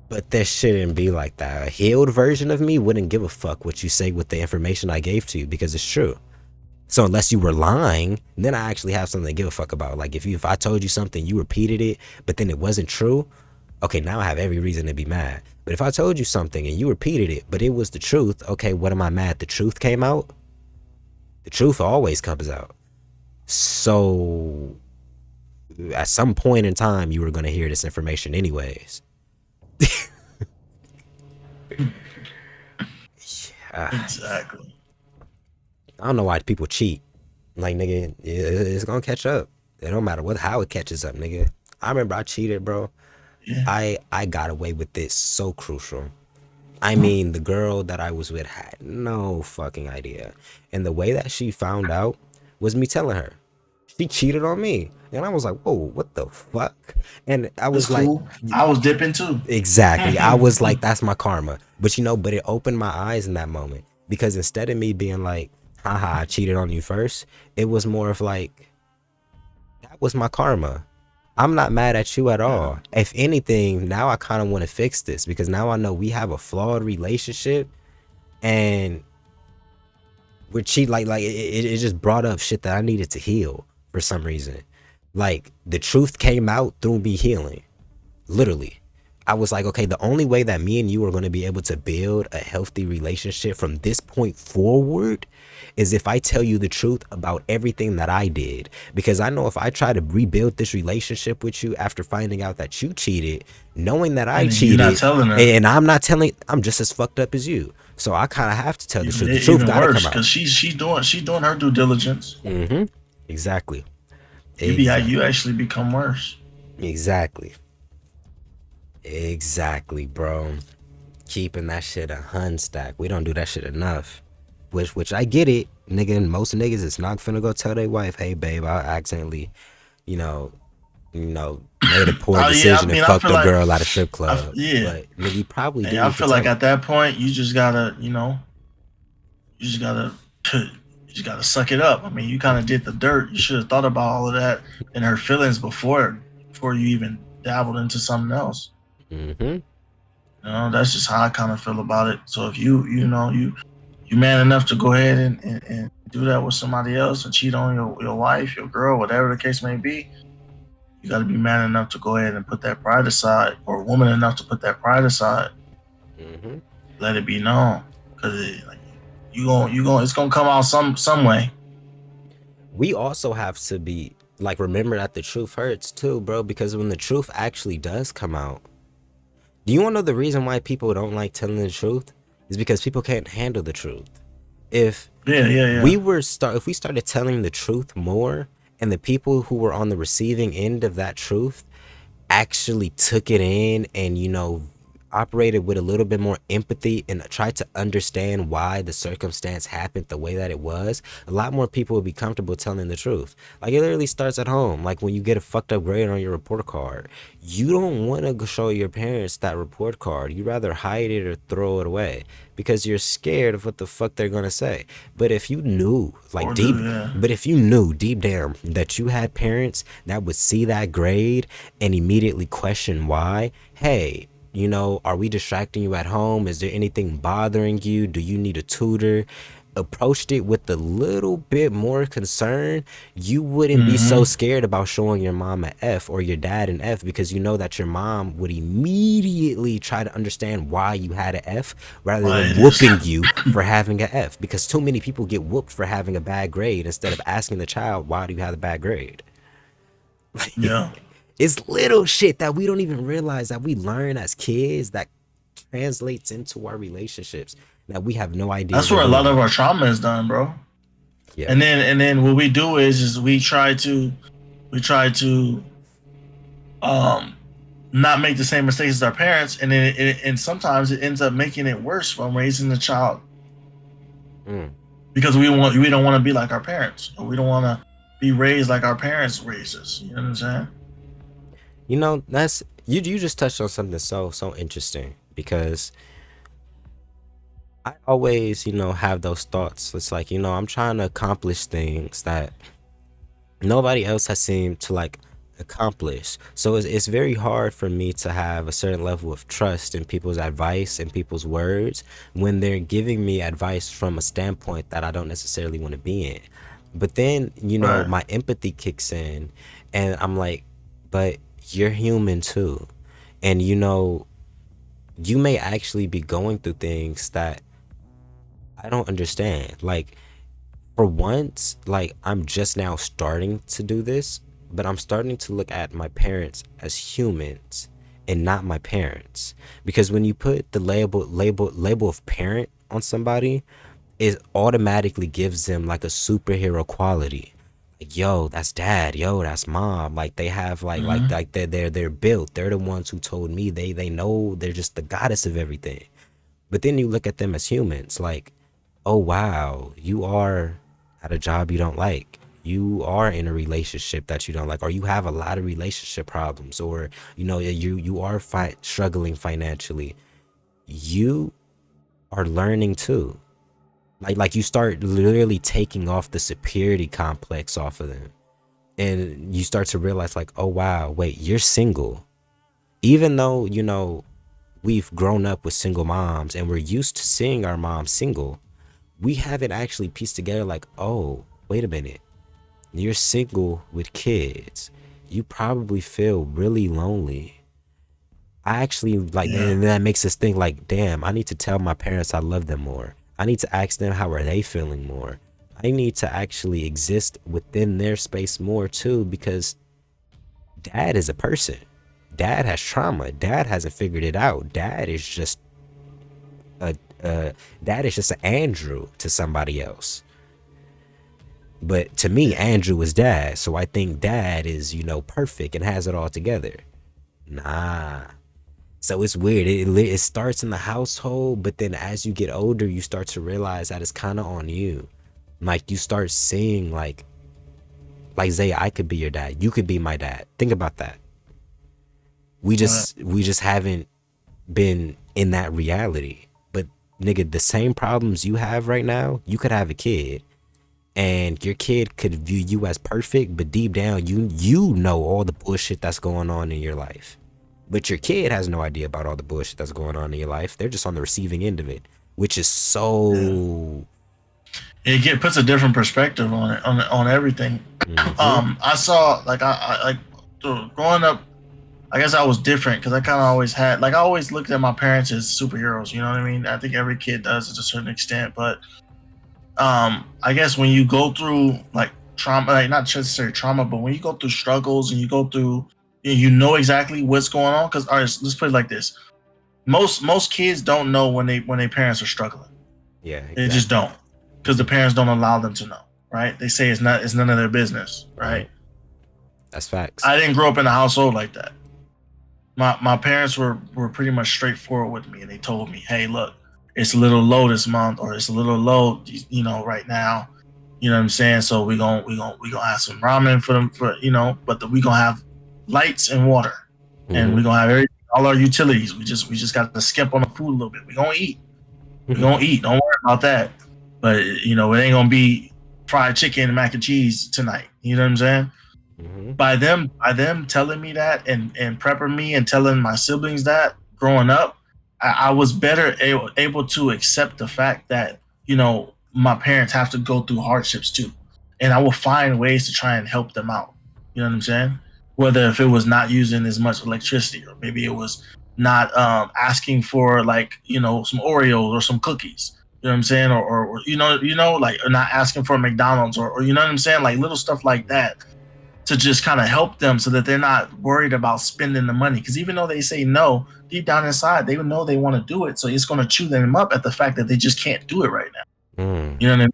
But this shouldn't be like that. A healed version of me wouldn't give a fuck what you say with the information I gave to you because it's true. So unless you were lying, then I actually have something to give a fuck about. Like if I told you something, you repeated it, but then it wasn't true. Okay, now I have every reason to be mad. But if I told you something and you repeated it, but it was the truth, okay, what am I mad? The truth came out? The truth always comes out. So at some point in time, you were going to hear this information anyways. Exactly. I don't know why people cheat. Like, nigga, it's going to catch up. It don't matter how it catches up, nigga. I remember I cheated, bro. Yeah. I got away with this so crucial. I mean, the girl that I was with had no fucking idea. And the way that she found out was me telling her. She cheated on me. And I was like, whoa, what the fuck? And I That's was like, cool. I was dipping too. exactly. I was like, that's my karma. But but it opened my eyes in that moment. Because instead of me being like, haha, I cheated on you first, it was more of like, that was my karma. I'm not mad at you at Yeah. all. If anything, now I kind of want to fix this because now I know we have a flawed relationship and we're cheat like it just brought up shit that I needed to heal for some reason. Like the truth came out through me healing. Literally. I was like, okay, the only way that me and you are going to be able to build a healthy relationship from this point forward is if I tell you the truth about everything that I did. Because I know if I try to rebuild this relationship with you after finding out that you cheated, knowing that I And then you're not cheated, telling her. and I'm not telling, I'm just as fucked up as you. So I kind of have to tell the truth. The truth Even got to worse, come out. because she's doing her due diligence. Mm-hmm. Exactly. You Exactly. actually become worse. Exactly. Exactly, bro. Keeping that shit a hun stack. We don't do that shit enough. Which I get it, nigga. Most niggas is not finna go tell their wife, hey babe, I accidentally, you know, made a poor Oh yeah, I decision and mean, I fucked feel a like, girl at a strip club. yeah. But nigga, you probably Hey, do I need to feel like tell her. at that point, you just gotta, you just gotta, you just gotta suck it up. I mean, you kind of did the dirt. You should have thought about all of that and her feelings before you even dabbled into something else. Mm-hmm. That's just how I kind of feel about it. So if you man enough to go ahead and do that with somebody else and cheat on your wife, your girl, whatever the case may be, you got to be man enough to go ahead and put that pride aside, or woman enough to put that pride aside. Mm-hmm. Let it be known, because like, it's gonna come out some way. We also have to be like remember that the truth hurts too, bro, because when the truth actually does come out, do you want to know the reason why people don't like telling the truth? Is because people can't handle the truth. If Yeah, yeah, yeah. if we started telling the truth more and the people who were on the receiving end of that truth actually took it in and operated with a little bit more empathy and tried to understand why the circumstance happened the way that it was, a lot more people would be comfortable telling the truth. Like it literally starts at home. Like when you get a fucked up grade on your report card, you don't want to show your parents that report card. You rather hide it or throw it away because you're scared of what the fuck they're gonna say. But if you knew like Or do, deep yeah. but if you knew deep down that you had parents that would see that grade and immediately question why, hey, are we distracting you at home? Is there anything bothering you? Do you need a tutor? Approached it with a little bit more concern, you wouldn't be so Mm-hmm. scared about showing your mom an F or your dad an F because you know that your mom would immediately try to understand why you had an F rather Why than it is. whooping you for having an F, because too many people get whooped for having a bad grade instead of asking the child, why do you have a bad grade? Yeah. It's little shit that we don't even realize that we learn as kids that translates into our relationships that we have no idea That's we're where a lot doing of it. our trauma is done, bro. Yeah. And then what we do is we try to um not make the same mistakes as our parents, and then and sometimes it ends up making it worse when raising the child, Mm. because we don't want to be like our parents, or we don't want to be raised like our parents raised us. You know what I'm saying? That's you just touched on something so interesting because I always, have those thoughts. It's like, I'm trying to accomplish things that nobody else has seemed to like accomplish. So it's very hard for me to have a certain level of trust in people's advice and people's words when they're giving me advice from a standpoint that I don't necessarily want to be in. But then, Right. my empathy kicks in and I'm like, but you're human too. And you may actually be going through things that I don't understand. Like, for once, like I'm just now starting to do this, but I'm starting to look at my parents as humans and not my parents. Because when you put the label of parent on somebody, it automatically gives them like a superhero quality. Like, yo, that's dad, yo, that's mom. Like they have Hmm. they're built. They're the ones who told me they know they're just the goddess of everything. But then you look at them as humans, like, oh wow, you are at a job you don't like. You are in a relationship that you don't like, or you have a lot of relationship problems, or you are struggling financially. You are learning too. Like you start literally taking off the superiority complex off of them, and you start to realize like, oh wow, wait, you're single. Even though we've grown up with single moms and we're used to seeing our moms single, we haven't actually pieced together like, oh, wait a minute, you're single with kids. You probably feel really lonely. I actually like, Yeah. and that makes us think like, damn, I need to tell my parents I love them more. I need to ask them how are they feeling more. I need to actually exist within their space more too, because dad is a person. Dad has trauma. Dad hasn't figured it out. A, dad is just an Andrew to somebody else. But to me, Yeah. Andrew is dad. So I think dad is, perfect and has it all together. Nah. So it's weird. It starts in the household, but then as you get older, you start to realize that it's kind of on you. Like you start seeing like Zay, I could be your dad. You could be my dad. Think about that. Right. We just haven't been in that reality. But nigga, the same problems you have right now, you could have a kid and your kid could view you as perfect, but deep down you know all the bullshit that's going on in your life. But your kid has no idea about all the bullshit that's going on in your life. They're just on the receiving end of it, which is Yeah. so. Puts a different perspective on it, on everything. Mm-hmm. I saw like growing up. I guess I was different because I kind of always had like I always looked at my parents as superheroes. You know what I mean? I think every kid does to a certain extent, but I guess when you go through like trauma, like not necessarily trauma, but when you go through struggles and you go through, you know exactly what's going on. Because all right, let's put it like this: most kids don't know when their parents are struggling. Yeah, They just exactly. don't, because the parents don't allow them to know. Right? They say it's none of their business. Right. Right? That's facts. I didn't grow up in a household like that. My parents were pretty much straightforward with me, and they told me, "Hey, look, it's a little low this month, or it's a little low, right now. You know what I'm saying? So we gonna have some ramen for them for but we gonna have lights and water, and Mm-hmm. we gonna have all our utilities. We just got to skip on the food a little bit. We gonna eat. We gonna eat. Don't worry about that. But it ain't gonna be fried chicken and mac and cheese tonight. You know what I'm saying? Mm-hmm. By them telling me that and prepping me and telling my siblings that growing up, I was better able to accept the fact that my parents have to go through hardships too, and I will find ways to try and help them out. You know what I'm saying? Whether if it was not using as much electricity, or maybe it was not asking for like some Oreos or some cookies. You know what I'm saying? Or like not asking for McDonald's, or you know what I'm saying? Like little stuff like that, to just kind of help them so that they're not worried about spending the money. Because even though they say no, deep down inside, they know they want to do it. So it's going to chew them up at the fact that they just can't do it right now. Mm, You know what I mean?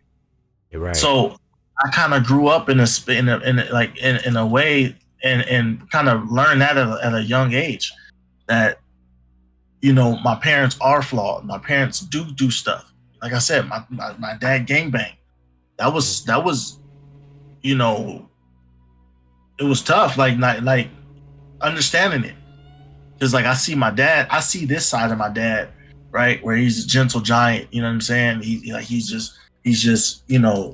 you're right. So I kind of grew up in a way, and kind of learned that at a young age, that my parents are flawed. My parents do stuff. Like I said, my dad gangbang. That Mm-hmm. was that was you know it was tough. Like understanding it. Because like I see this side of my dad, right, where he's a gentle giant. You know what I'm saying? He's just He's just,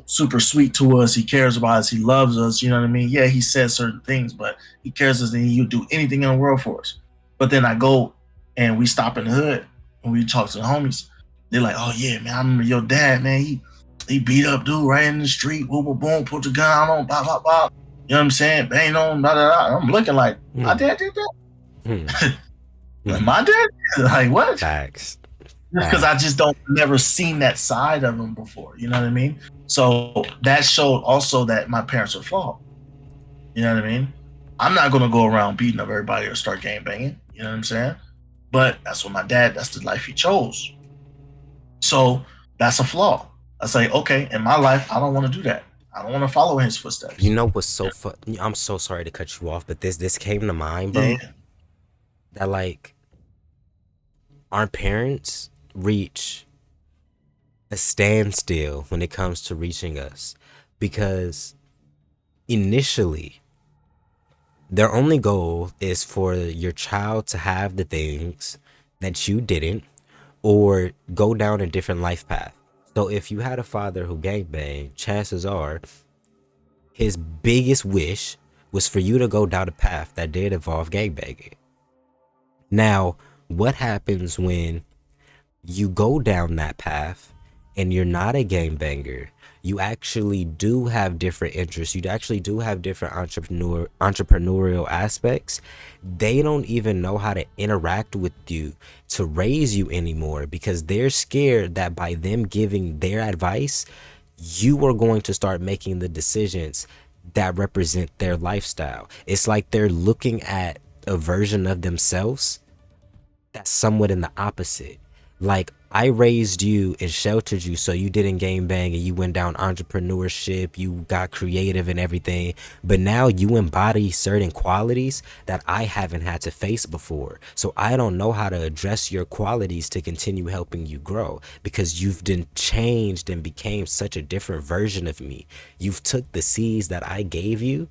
super sweet to us. He cares about us. He loves us. You know what I mean? Yeah, he says certain things, but he cares us and he'll do anything in the world for us. But then I go and we stop in the hood and we talk to the homies. They're like, oh yeah, man, I remember your dad, man. He beat up dude right in the street, boom, boom, boom, put the gun on, bop, bop, bop. You know what I'm saying? Bang on, blah, blah, blah. I'm looking like, my Hmm. dad did that? Hmm. Like, Hmm. my dad? Like, what? Facts. Just because I Facts. just don't never seen that side of him before. You know what I mean? So that showed also that my parents are flawed. You know what I mean? I'm not gonna go around beating up everybody or start gang banging. You know what I'm saying? But that's what my dad. That's the life he chose. So that's a flaw. I say, okay, in my life, I don't want to do that. I don't want to follow in his You footsteps. know what's so fun? I'm so sorry to cut you off, but this came to mind, Yeah, bro. yeah, That like our parents reach a standstill when it comes to reaching us, because initially their only goal is for your child to have the things that you didn't, or go down a different life path. So if you had a father who gangbanged, chances are his biggest wish was for you to go down a path that did involve gangbanging. Now, what happens when you go down that path and you're not a gangbanger? You actually do have different interests. You actually do have different entrepreneurial aspects. They don't even know how to interact with you to raise you anymore, because they're scared that by them giving their advice, you are going to start making the decisions that represent their lifestyle. It's like they're looking at a version of themselves that's somewhat in the opposite. Like, I raised you and sheltered you so you didn't game bang and you went down entrepreneurship, you got creative and everything. But now you embody certain qualities that I haven't had to face before. So I don't know how to address your qualities to continue helping you grow, because you've been changed and became such a different version of me. You've took the seeds that I gave you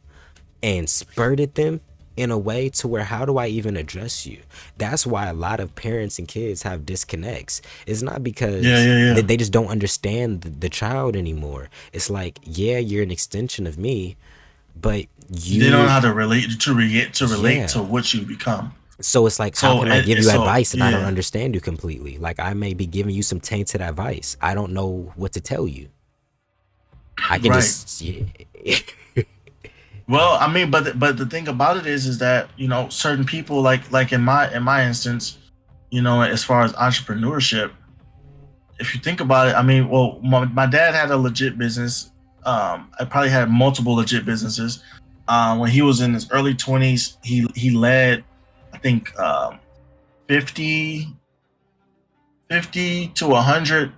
and spurted them in a way to where, how do I even address you? That's why a lot of parents and kids have disconnects. It's not yeah, because yeah, yeah. they just don't understand the child anymore. It's like, yeah, you're an extension of me, but They don't know you, how to relate to yeah. what you become. So it's like, how So, can I give you so advice and I don't yeah, understand you completely? Like, I may be giving you some tainted advice. I don't know what to tell you. I can right. just, yeah. Well, I mean, but the thing about it is that certain people like in my instance, as far as entrepreneurship, if you think about it, I mean, well, my dad had a legit business. I probably had multiple legit businesses. When he was in his early 20s, he led, I think, 50, 50 to 100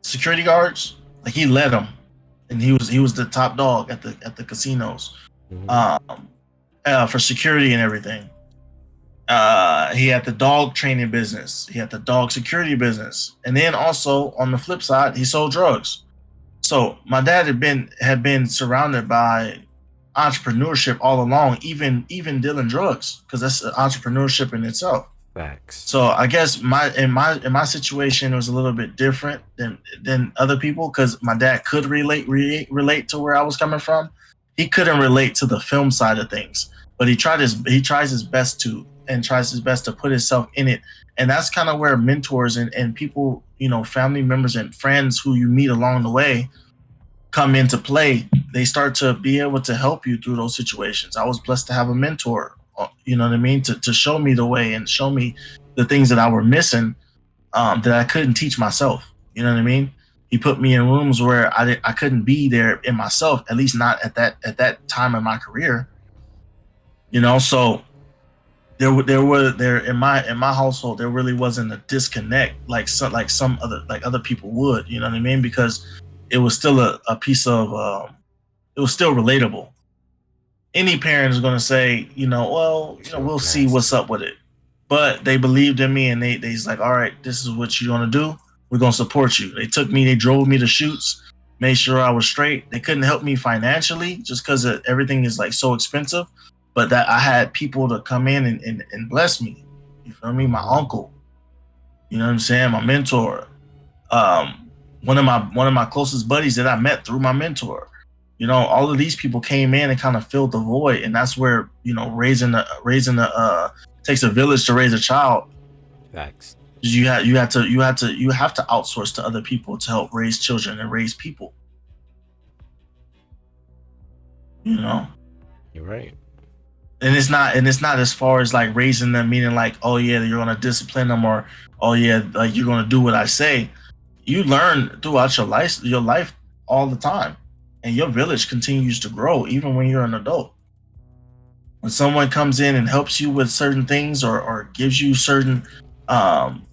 security guards. Like, he led them, and he was the top dog at the casinos, Mhm. um, for security and everything. He had the dog training business. He had the dog security business, and then also on the flip side, he sold drugs. So my dad had been surrounded by entrepreneurship all along, even dealing drugs, because that's entrepreneurship in itself. Facts. So I guess my situation was a little bit different than other people, because my dad could relate to where I was coming from. He couldn't relate to the film side of things, but he tries his best to, and tries his best to put himself in it. And that's kind of where mentors and people, family members and friends who you meet along the way come into play. They start to be able to help you through those situations. I was blessed to have a mentor, you know what I mean, to show me the way and show me the things that I were missing, that I couldn't teach myself. You know what I mean? He put me in rooms where I couldn't be there in myself, at least not at that time in my career. So there in my household, there really wasn't a disconnect like some other people would. You know what I mean? Because it was still a piece of, it was still relatable. Any parent is going to say, well, Talk we'll see what's nasty. up with it. But they believed in me, and they's like, all right, this is what you're going to do. We're going to support you. They drove me to shoots, made sure I was straight. They couldn't help me financially just because everything is like so expensive. But that I had people to come in and bless me. You feel me? My Mhm. uncle, you know what I'm saying? My mentor, um, one of my closest buddies that I met through my mentor. All of these people came in and kind of filled the void, and that's where raising a takes a village to raise a child. Facts. You have to outsource to other people to help raise children and raise people. You know, You're right. and it's not as far as like raising them, meaning like, oh yeah, you're gonna discipline them, or oh yeah, like you're gonna do what I say. You learn throughout your life all the time, and your village continues to grow even when you're an adult. When someone comes in and helps you with certain things, or gives you certain um,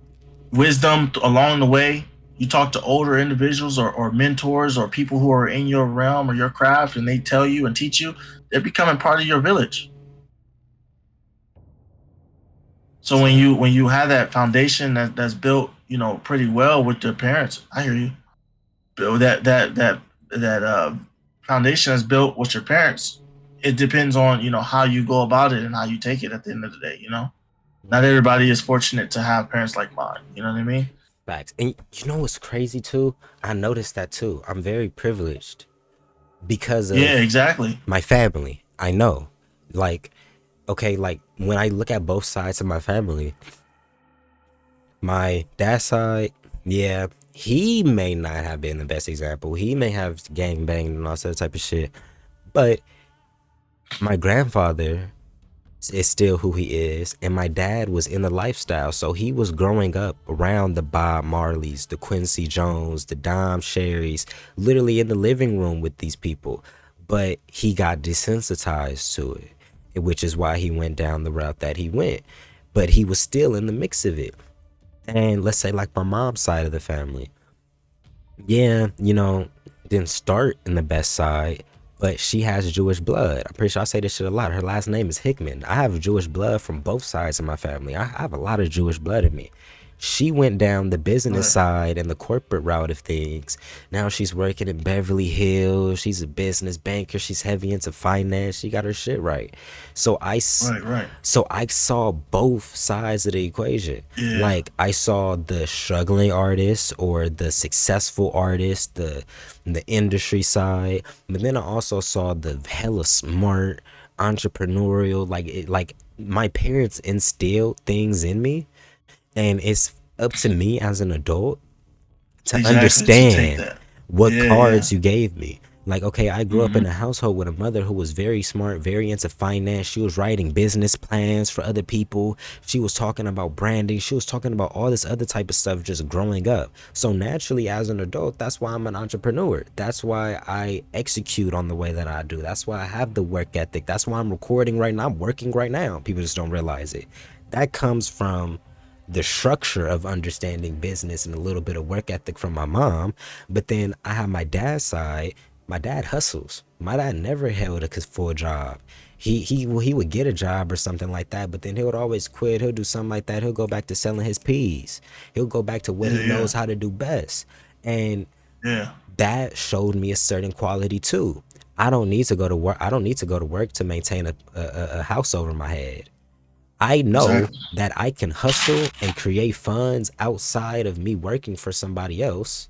wisdom along the way, you talk to older individuals, or mentors, or people who are in your realm or your craft, and they tell you and teach you, they're becoming part of your village. So when So you have that foundation that's built, pretty well with your parents, I hear you. That foundation that's built with your parents. It depends on how you go about it and how you take it. At the end of the day, not everybody is fortunate to have parents like mine. You know what I mean? facts. And you know what's crazy too? I noticed that too. I'm very privileged because Yeah, of exactly. my family. I know. Like, okay, like when I look at both sides of my family, my dad's side, yeah, he may not have been the best example. He may have gang banged and all that type of shit. But my grandfather is still who he is, and my dad was in the lifestyle, so he was growing up around the Bob Marleys, the Quincy Jones, the Dom Sherrys, literally in the living room with these people. But he got desensitized to it, which is why he went down the route that he went. But he was still in the mix of it. And let's say like my mom's side of the family, yeah, didn't start in the best side, but she has Jewish blood. I'm pretty sure I say this shit a lot. Her last name is Hickman. I have Jewish blood from both sides of my family. I have a lot of Jewish blood in me. She went down the business Right, side and the corporate route of things. Now she's working in Beverly Hills. She's a business banker. She's heavy into finance. She got her shit right. So right, right. so I saw both sides of the equation. Yeah, Like I saw the struggling artist or the successful artist, the industry side, but then I also saw the hella smart entrepreneurial. Like my parents instilled things in me, and it's up to me as an adult to exactly. To take understand that. what Yeah, yeah, cards you gave me. Like, okay, I grew up hmm in a household with a mother who was very smart, very into finance. She was writing business plans for other people. She was talking about branding. She was talking about all this other type of stuff just growing up. So naturally, as an adult, that's why I'm an entrepreneur. That's why I execute on the way that I do. That's why I have the work ethic. That's why I'm recording right now. I'm working right now. People just don't realize it. That comes from the structure of understanding business and a little bit of work ethic from my mom. But then I have my dad's side. My dad hustles. My dad never held a full job. He would get a job or something like that, but then he would always quit. He'll do something like that. He'll go back to selling his peas. He'll go back to what yeah, he yeah, knows how to do best. And yeah. that showed me a certain quality too. I don't need to go to work. I don't need to go to work to maintain a house over my head. I know Exactly. that I can hustle and create funds outside of me working for somebody else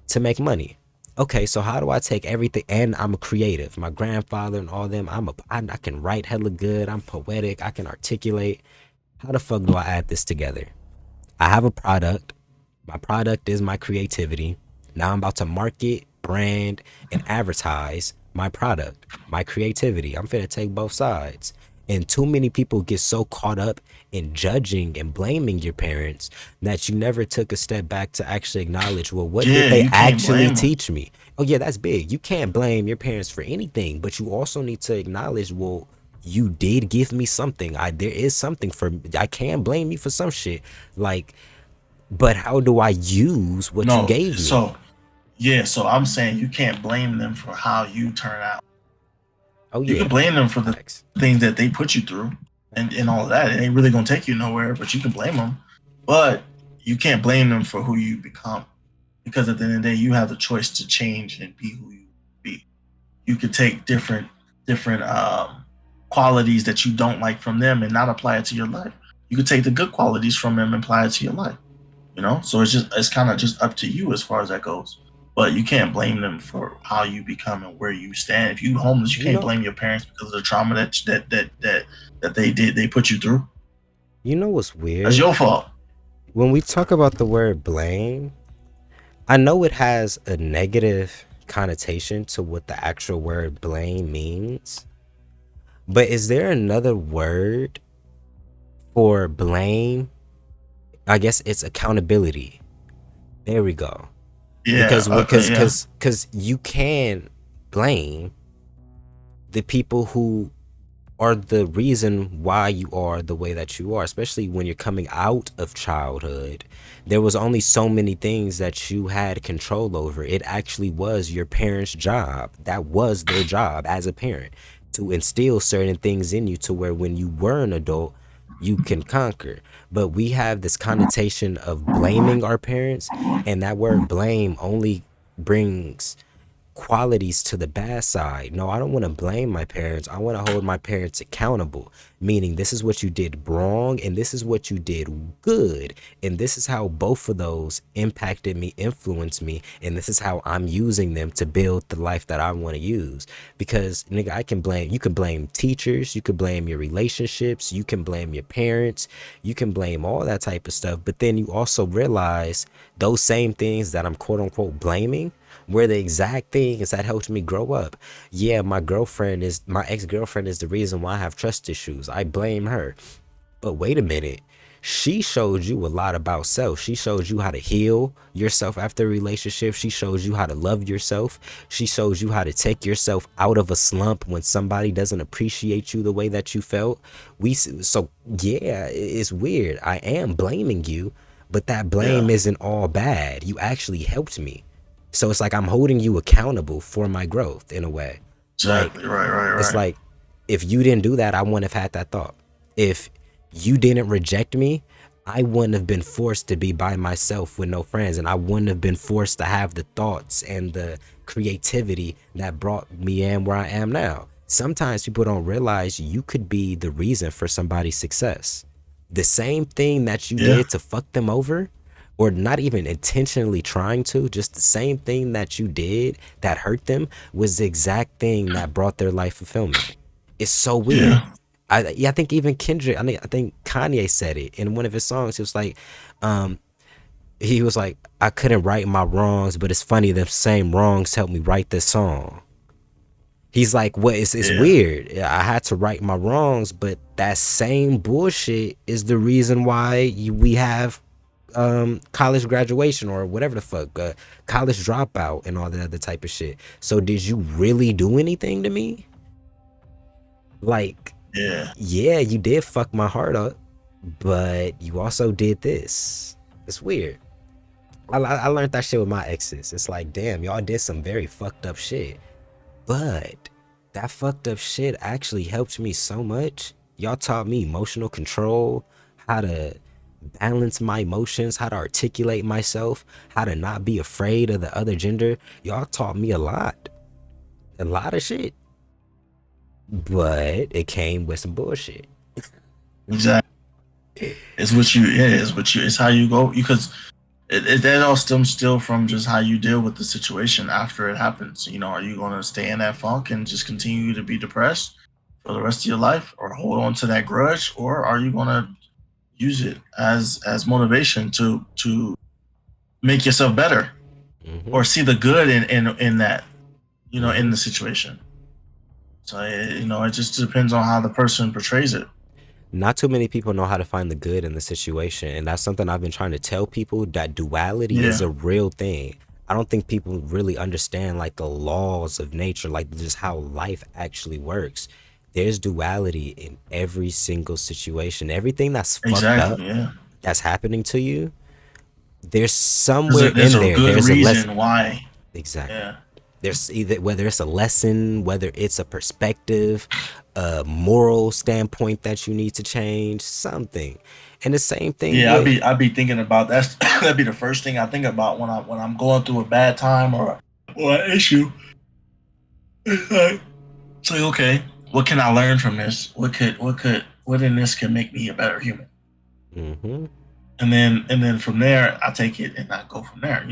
to make money. Okay, so how do I take everything? And I'm a creative. My grandfather and all them. I can write hella good. I'm poetic. I can articulate. How the fuck do I add this together? I have a product. My product is my creativity. Now I'm about to market, brand, and advertise my product, my creativity. I'm finna take both sides. And too many people get so caught up in judging and blaming your parents that you never took a step back to actually acknowledge, well, what did Yeah, they you can't actually blame them. teach me? Oh, yeah, that's big. You can't blame your parents for anything, but you also need to acknowledge, well, you did give me something. There is something for I can't blame you for some shit. Like, but how do I use what you No, gave me? so yeah, so I'm saying you can't blame them for how you turn out. Oh You can yeah, blame them for the facts. things that they put you through, and all of that. It ain't really gonna take you nowhere, but you can blame them. But you can't blame them for who you become, because at the end of the day, you have the choice to change and be who you be. You could take different qualities that you don't like from them and not apply it to your life. You could take the good qualities from them and apply it to your life. So it's kind of just up to you as far as that goes. but you can't blame them for how you become and where you stand. If you homeless, you You can't know, blame your parents because of the trauma that they put you through. you know what's That's weird? your fault. When we talk about the word blame, I know it has a negative connotation to what the actual word blame means, but is there another word for blame? I guess it's accountability. There we go. Yeah. Because Okay. Yeah. because you can blame the people who are the reason why you are the way that you are, especially when you're coming out of childhood. There was only so many things that you had control over. It actually was your parents' job. That was their job as a parent, to instill certain things in you to where when you were an adult, you can conquer. But we have this connotation of blaming our parents, and that word blame only brings qualities to the bad side. No, I don't want to blame my parents. I want to hold my parents accountable, meaning this is what you did wrong and this is what you did good. And this is how both of those impacted me, influenced me, and this is how I'm using them to build the life that I want to use. Because nigga, you can blame teachers, you can blame your relationships, you can blame your parents, you can blame all that type of stuff. But then you also realize those same things that I'm quote unquote blaming were the exact things that helped me grow up. Yeah, my ex-girlfriend is the reason why I have trust issues. I blame her. But wait a minute. She showed you a lot about self. She showed you how to heal yourself after a relationship. She shows you how to love yourself. She shows you how to take yourself out of a slump when somebody doesn't appreciate you the way that you felt. So yeah, it's weird. I am blaming you, but that blame Yeah. isn't all bad. You actually helped me. So it's like I'm holding you accountable for my growth in a way. Like Exactly. Right. Right. it's Right. like if you didn't do that, I wouldn't have had that thought. If you didn't reject me, I wouldn't have been forced to be by myself with no friends, and I wouldn't have been forced to have the thoughts and the creativity that brought me in where I am now. Sometimes people don't realize you could be the reason for somebody's success. The same thing that you Yeah. did to fuck them over, or not even intentionally trying to, just the same thing that you did that hurt them was the exact thing that brought their life fulfillment. It's so weird. Yeah. I think even Kendrick, I think Kanye said it in one of his songs. Um, he was like, I couldn't right my wrongs, but it's funny the same wrongs helped me write this song. He's like, what? It's Yeah. weird. I had to right my wrongs, but that same bullshit is the reason why we have college graduation or whatever the fuck, college dropout and all that other type of shit. So did you really do anything to me? Like, Yeah. yeah, you did fuck my heart up, but you also did this. It's weird. I learned that shit with my exes. It's like, damn, y'all did some very fucked up shit, but that fucked up shit actually helped me so much. Y'all taught me emotional control, how to balance my emotions, how to articulate myself, how to not be afraid of the other gender. Y'all taught me a lot of shit, but it came with some bullshit. Exactly. It's what you. Yeah. It's what you. It's how you go. Because that all stems still from just how you deal with the situation after it happens. Are you going to stay in that funk and just continue to be depressed for the rest of your life, or hold on to that grudge, or are you going to use it as motivation to make yourself better, Hmm. or see the good in that, in Hmm. the situation. So it just depends on how the person portrays it. Not too many people know how to find the good in the situation, and that's something I've been trying to tell people, that duality is Yeah. a real thing. I don't think people really understand like the laws of nature, like just how life actually works. There's duality in every single situation. Everything that's fucked up Exactly. Yeah. that's happening to you, there's There's somewhere a there's in a there good there's a less. reason why. Exactly. Yeah. There's either, whether it's a lesson, whether it's a perspective, a moral standpoint that you need to change, something. And the same thing Yeah. I'd with, be I'd be thinking about that's that'd be the first thing I think about when I'm going through a bad time or an issue. It's like, okay, what can I learn from this? What in this can make me a better human? hmm And then from there I take it and I go from there.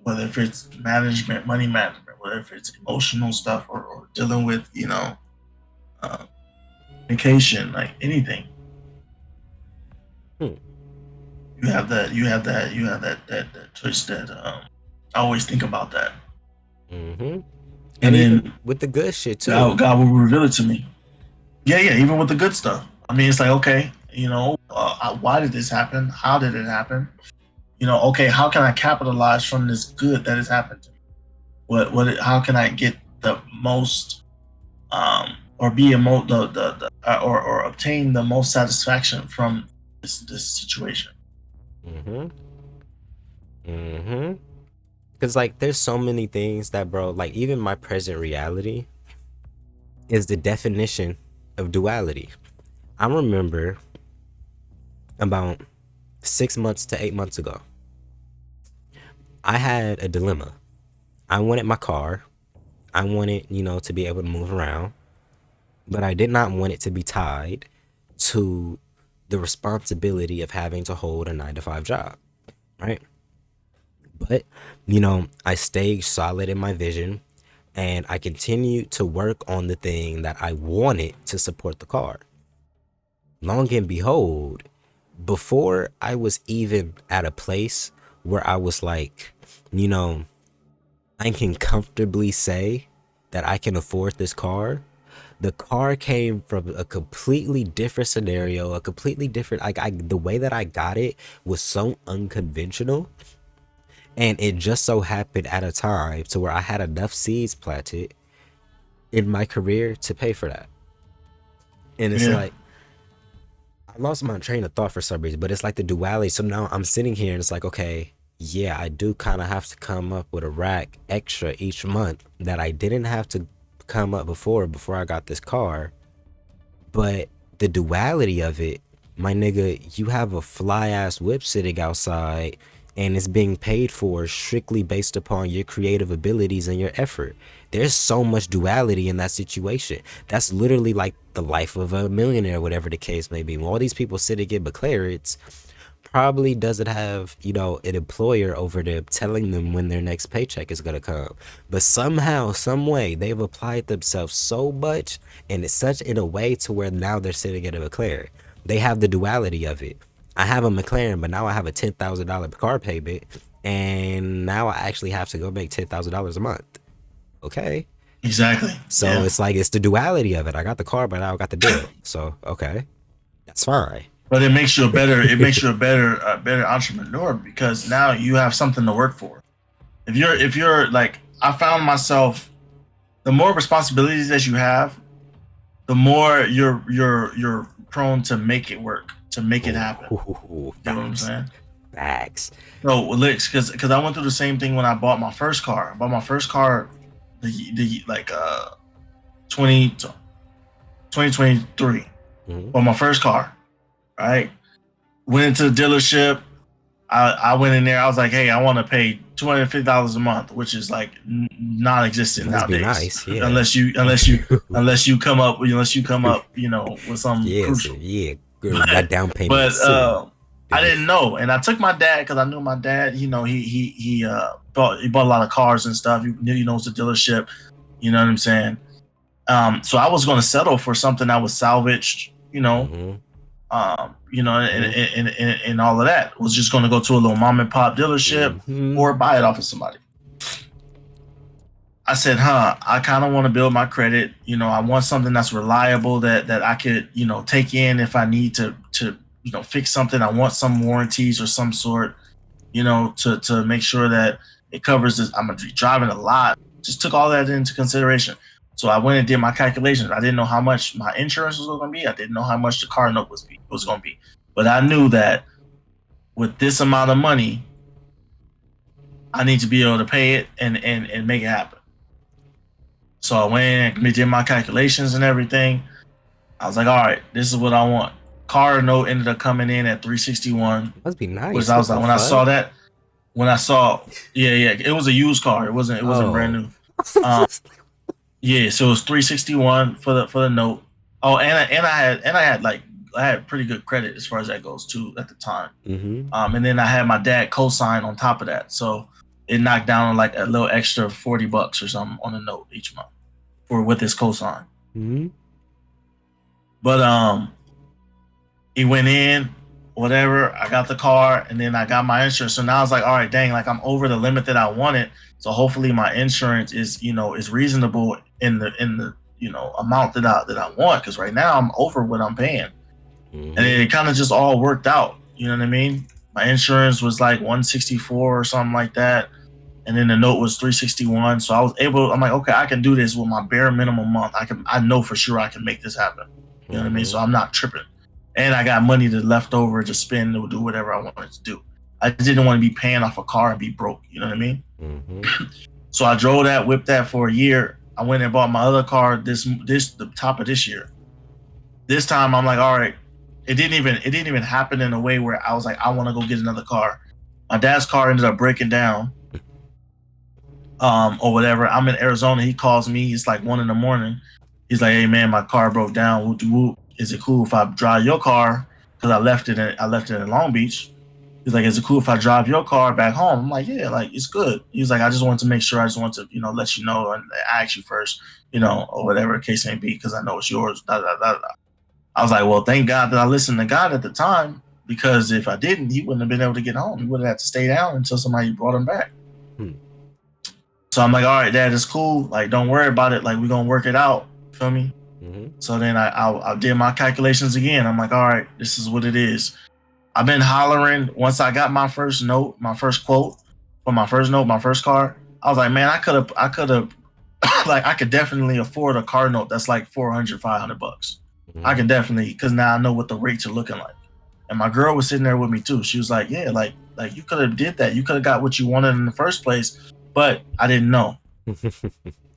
whether if it's management, money management, whether if it's emotional stuff or dealing with, uh, communication, like anything. Hmm. You have that choice that I always think about that. Mm-hmm. And And even then with the good shit too. God will reveal it to me. Yeah, yeah, even with the good stuff. I mean, it's like, okay, why did this happen? How did it happen? Okay, how can I capitalize from this good that has happened to me? How can I get the most, or be a mo the or obtain the most satisfaction from this situation? Mm-hmm. Mm-hmm. Because like there's so many things that, bro, like even my present reality is the definition of duality. I remember about 6 months to 8 months ago, I had a dilemma. I wanted my car. I wanted, to be able to move around, but I did not want it to be tied to the responsibility of having to hold a 9 to 5 job, right? But, I stayed solid in my vision and I continued to work on the thing that I wanted to support the car. Long and behold, before I was even at a place where I was like, you know, I can comfortably say that I can afford this car. The car came from a completely different scenario, a completely different, the way that I got it was so unconventional. And it just so happened at a time to where I had enough seeds planted in my career to pay for that. And it's Yeah, like, I lost my train of thought for some reason, but it's like the duality. So now I'm sitting here and it's like, okay, yeah, I do kind of have to come up with a rack extra each month that I didn't have to come up before I got this car. But the duality of it, my nigga, you have a fly ass whip sitting outside and it's being paid for strictly based upon your creative abilities and your effort. There's so much duality in that situation. That's literally like the life of a millionaire, whatever the case may be. When all these people sit and get McLarens, probably doesn't have, an employer over them telling them when their next paycheck is gonna come. But somehow, some way, they've applied themselves so much and it's such in a way to where now they're sitting in a McLaren. They have the duality of it. I have a McLaren, but now I have a $10,000 car payment, and now I actually have to go make $10,000 a month. Okay. exactly. So Yeah. it's like it's the duality of it. I got the car, but now I got the bill. So okay, that's fine. But it makes you a better better entrepreneur because now you have something to work for. If you're like, I found myself, the more responsibilities that you have, the more you're prone to make it work, to make it happen. Ooh, You know what I'm facts, saying? facts. So licks, because I went through the same thing when I bought my first car. I bought my first car, the like 20 2023. Mm-hmm. Bought my first car. Right, went into the dealership. I went in there. I was like, hey, I want to pay $250 a month, which is like non-existent Must be nowadays, nice, yeah. unless you come up, with some Yes, crucial. yeah. Girl, that But down payment but is silly. I didn't know, and I took my dad because I knew my dad. He bought a lot of cars and stuff. He knows the dealership. You know what I'm saying? So I was going to settle for something that was salvaged. Mm-hmm. And, Mm-hmm. and, and, and all of that was just going to go to a little mom and pop dealership Mm-hmm. or buy it off of somebody. I said, I kind of want to build my credit. I want something that's reliable that I could, take in if I need to fix something. I want some warranties or some sort, to make sure that it covers this. I'm going to be driving a lot. Just took all that into consideration. So I went and did my calculations. I didn't know how much my insurance was going to be. I didn't know how much the car note was going to be. But I knew that with this amount of money, I need to be able to pay it and make it happen. So I went and did my calculations and everything. I was like, all right, this is what I want. Car note ended up coming in at 361, Must be which nice. I What was like, the when I fuck? saw that, yeah, it was a used car. It wasn't brand Oh. new. Yeah, so it was 361 for the note. Oh, and I had pretty good credit as far as that goes too at the time. Mm-hmm. And then I had my dad co-sign on top of that. So it knocked down like a little extra $40 or something on a note each month for with his cosign. Mm-hmm. But he went in, whatever. I got the car, and then I got my insurance. So now I was like, all right, dang, like I'm over the limit that I wanted. So hopefully my insurance is, is reasonable in the amount that I want. Because right now I'm over what I'm paying, and it kind of just all worked out. You know what I mean? My insurance was like 164 or something like that, and then the note was 361. So I was able. I'm like, okay, I can do this with my bare minimum month. I know for sure I can make this happen. You know what I mean? So I'm not tripping. And I got money to left over to spend or do whatever I wanted to do. I didn't want to be paying off a car and be broke. You know what I mean? So I drove that, whipped that for a year. I went and bought my other car the top of this year. This time I'm like, all right, it didn't even happen in a way where I was like, I want to go get another car. My dad's car ended up breaking down, or whatever. I'm in Arizona. He calls me. It's like 1 a.m. He's like, hey man, my car broke down. Whoop, whoop. Is it cool if I drive your car? Because I left it in Long Beach. He's like, is it cool if I drive your car back home? I'm like, yeah, like it's good. He's like, I just wanted to make sure. I just want to, let you know and ask you first, or whatever the case may be, because I know it's yours. Da, da, da, da. I was like, well, thank God that I listened to God at the time, because if I didn't, he wouldn't have been able to get home. He would have had to stay down until somebody brought him back. So I'm like, all right, Dad, it's cool. Like, don't worry about it. Like, we're gonna work it out. Feel me? So then I did my calculations again. I'm like, all right, this is what it is. I've been hollering once I got my first note, my first quote for my first note, my first car. I was like, man, I could have, like, I could definitely afford a car note that's like $400, $500. I can definitely, because now I know what the rates are looking like. And my girl was sitting there with me too. She was like, yeah, like you could have did that. You could have got what you wanted in the first place, but I didn't know. You know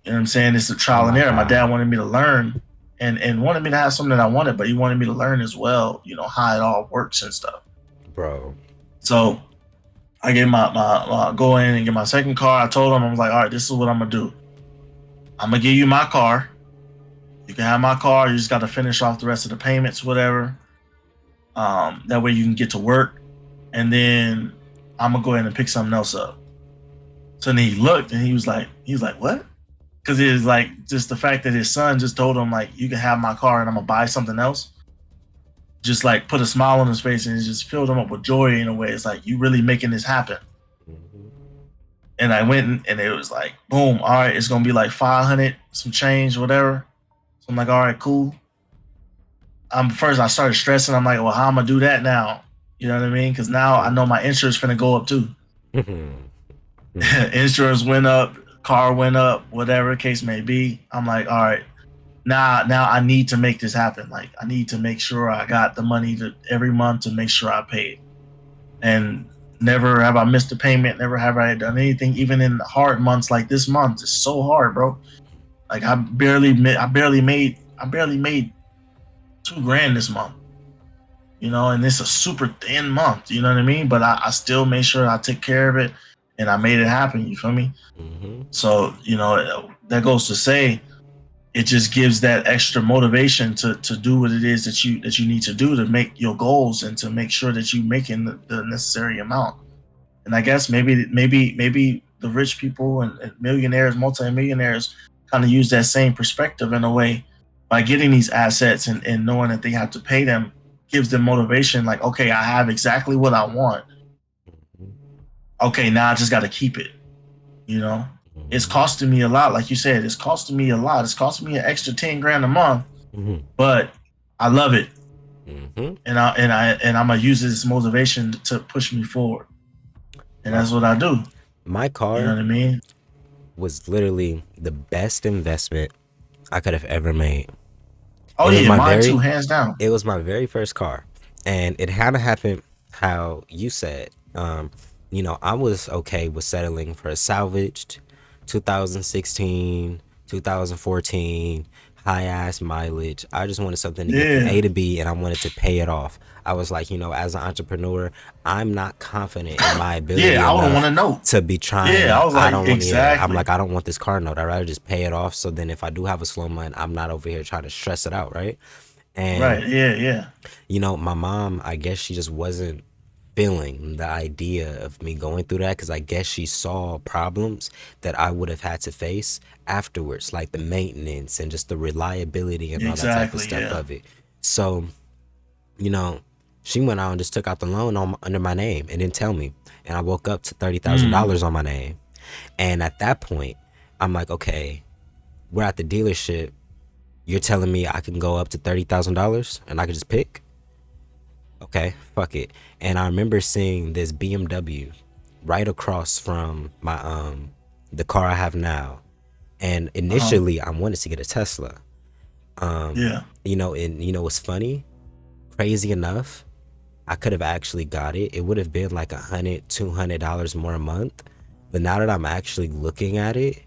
what I'm saying? It's a trial and error. My dad wanted me to learn and wanted me to have something that I wanted, but he wanted me to learn as well, how it all works and stuff. Bro. So I get my go in and get my second car. I told him, I was like, all right, this is what I'm gonna do. I'm gonna give you my car. You can have my car. You just got to finish off the rest of the payments, whatever. That way you can get to work, and then I'm gonna go ahead and pick something else up. So then he looked and he was like, what? Because it was like just the fact that his son just told him, like, you can have my car and I'm gonna buy something else. Just like put a smile on his face, and it just filled him up with joy in a way. It's like, you really making this happen. And I went and it was like, boom, all right, it's gonna be like 500, some change, whatever. So I'm like, all right, cool. First I started stressing. I'm like, well, how am I gonna do that now? You know what I mean? Because now I know my insurance finna go up too. Insurance went up, car went up, whatever the case may be. I'm like, all right, now I need to make this happen. Like, I need to make sure I got the money to every month to make sure I paid. And never have I missed a payment. Never have I done anything, even in hard months like this month. It's so hard, bro. Like, I barely made $2,000 this month, and it's a super thin month, you know what I mean? But I still made sure I took care of it and I made it happen. You feel me? So, that goes to say, it just gives that extra motivation to do what it is that you need to do to make your goals and to make sure that you're making the necessary amount. And I guess maybe the rich people and millionaires, multimillionaires kind of use that same perspective in a way by getting these assets and knowing that they have to pay them, gives them motivation. Like, okay, I have exactly what I want. Okay, now I just got to keep it. It's costing me a lot. Like you said, it's costing me a lot. It's costing me an extra $10,000 a month, but I love it. And I'm gonna use this motivation to push me forward. And that's what I do. My car, you know what I mean, was literally the best investment I could have ever made. Oh yeah, mine too, hands down. It was my very first car, and it had to happen how you said. I was okay with settling for a salvaged 2016, 2014, high ass mileage. I just wanted something to get from A to B, and I wanted to pay it off. I was like, as an entrepreneur, I'm not confident in my ability. I don't want to know to be trying. I was like, exactly. I'm like, I don't want this car note. I'd rather just pay it off. So then, if I do have a slow month, I'm not over here trying to stress it out, right? And right, yeah. My mom, I guess she just wasn't feeling, the idea of me going through that, because I guess she saw problems that I would have had to face afterwards, like the maintenance and just the reliability and all that type of Exactly. stuff Yeah. of it. So, you know, she went out and just took out the loan under my name and didn't tell me. And I woke up to thirty thousand Mm. dollars on my name. And at that point, I'm like, okay, we're at the dealership. You're telling me I can go up to $30,000 and I can just pick? Okay, fuck it. And I remember seeing this BMW right across from my the car I have now. And Uh-huh. initially I wanted to get a Tesla. Yeah. And what's funny? Crazy enough, I could have actually got it. It would have been like $100, $200 more a month. But now that I'm actually looking at it,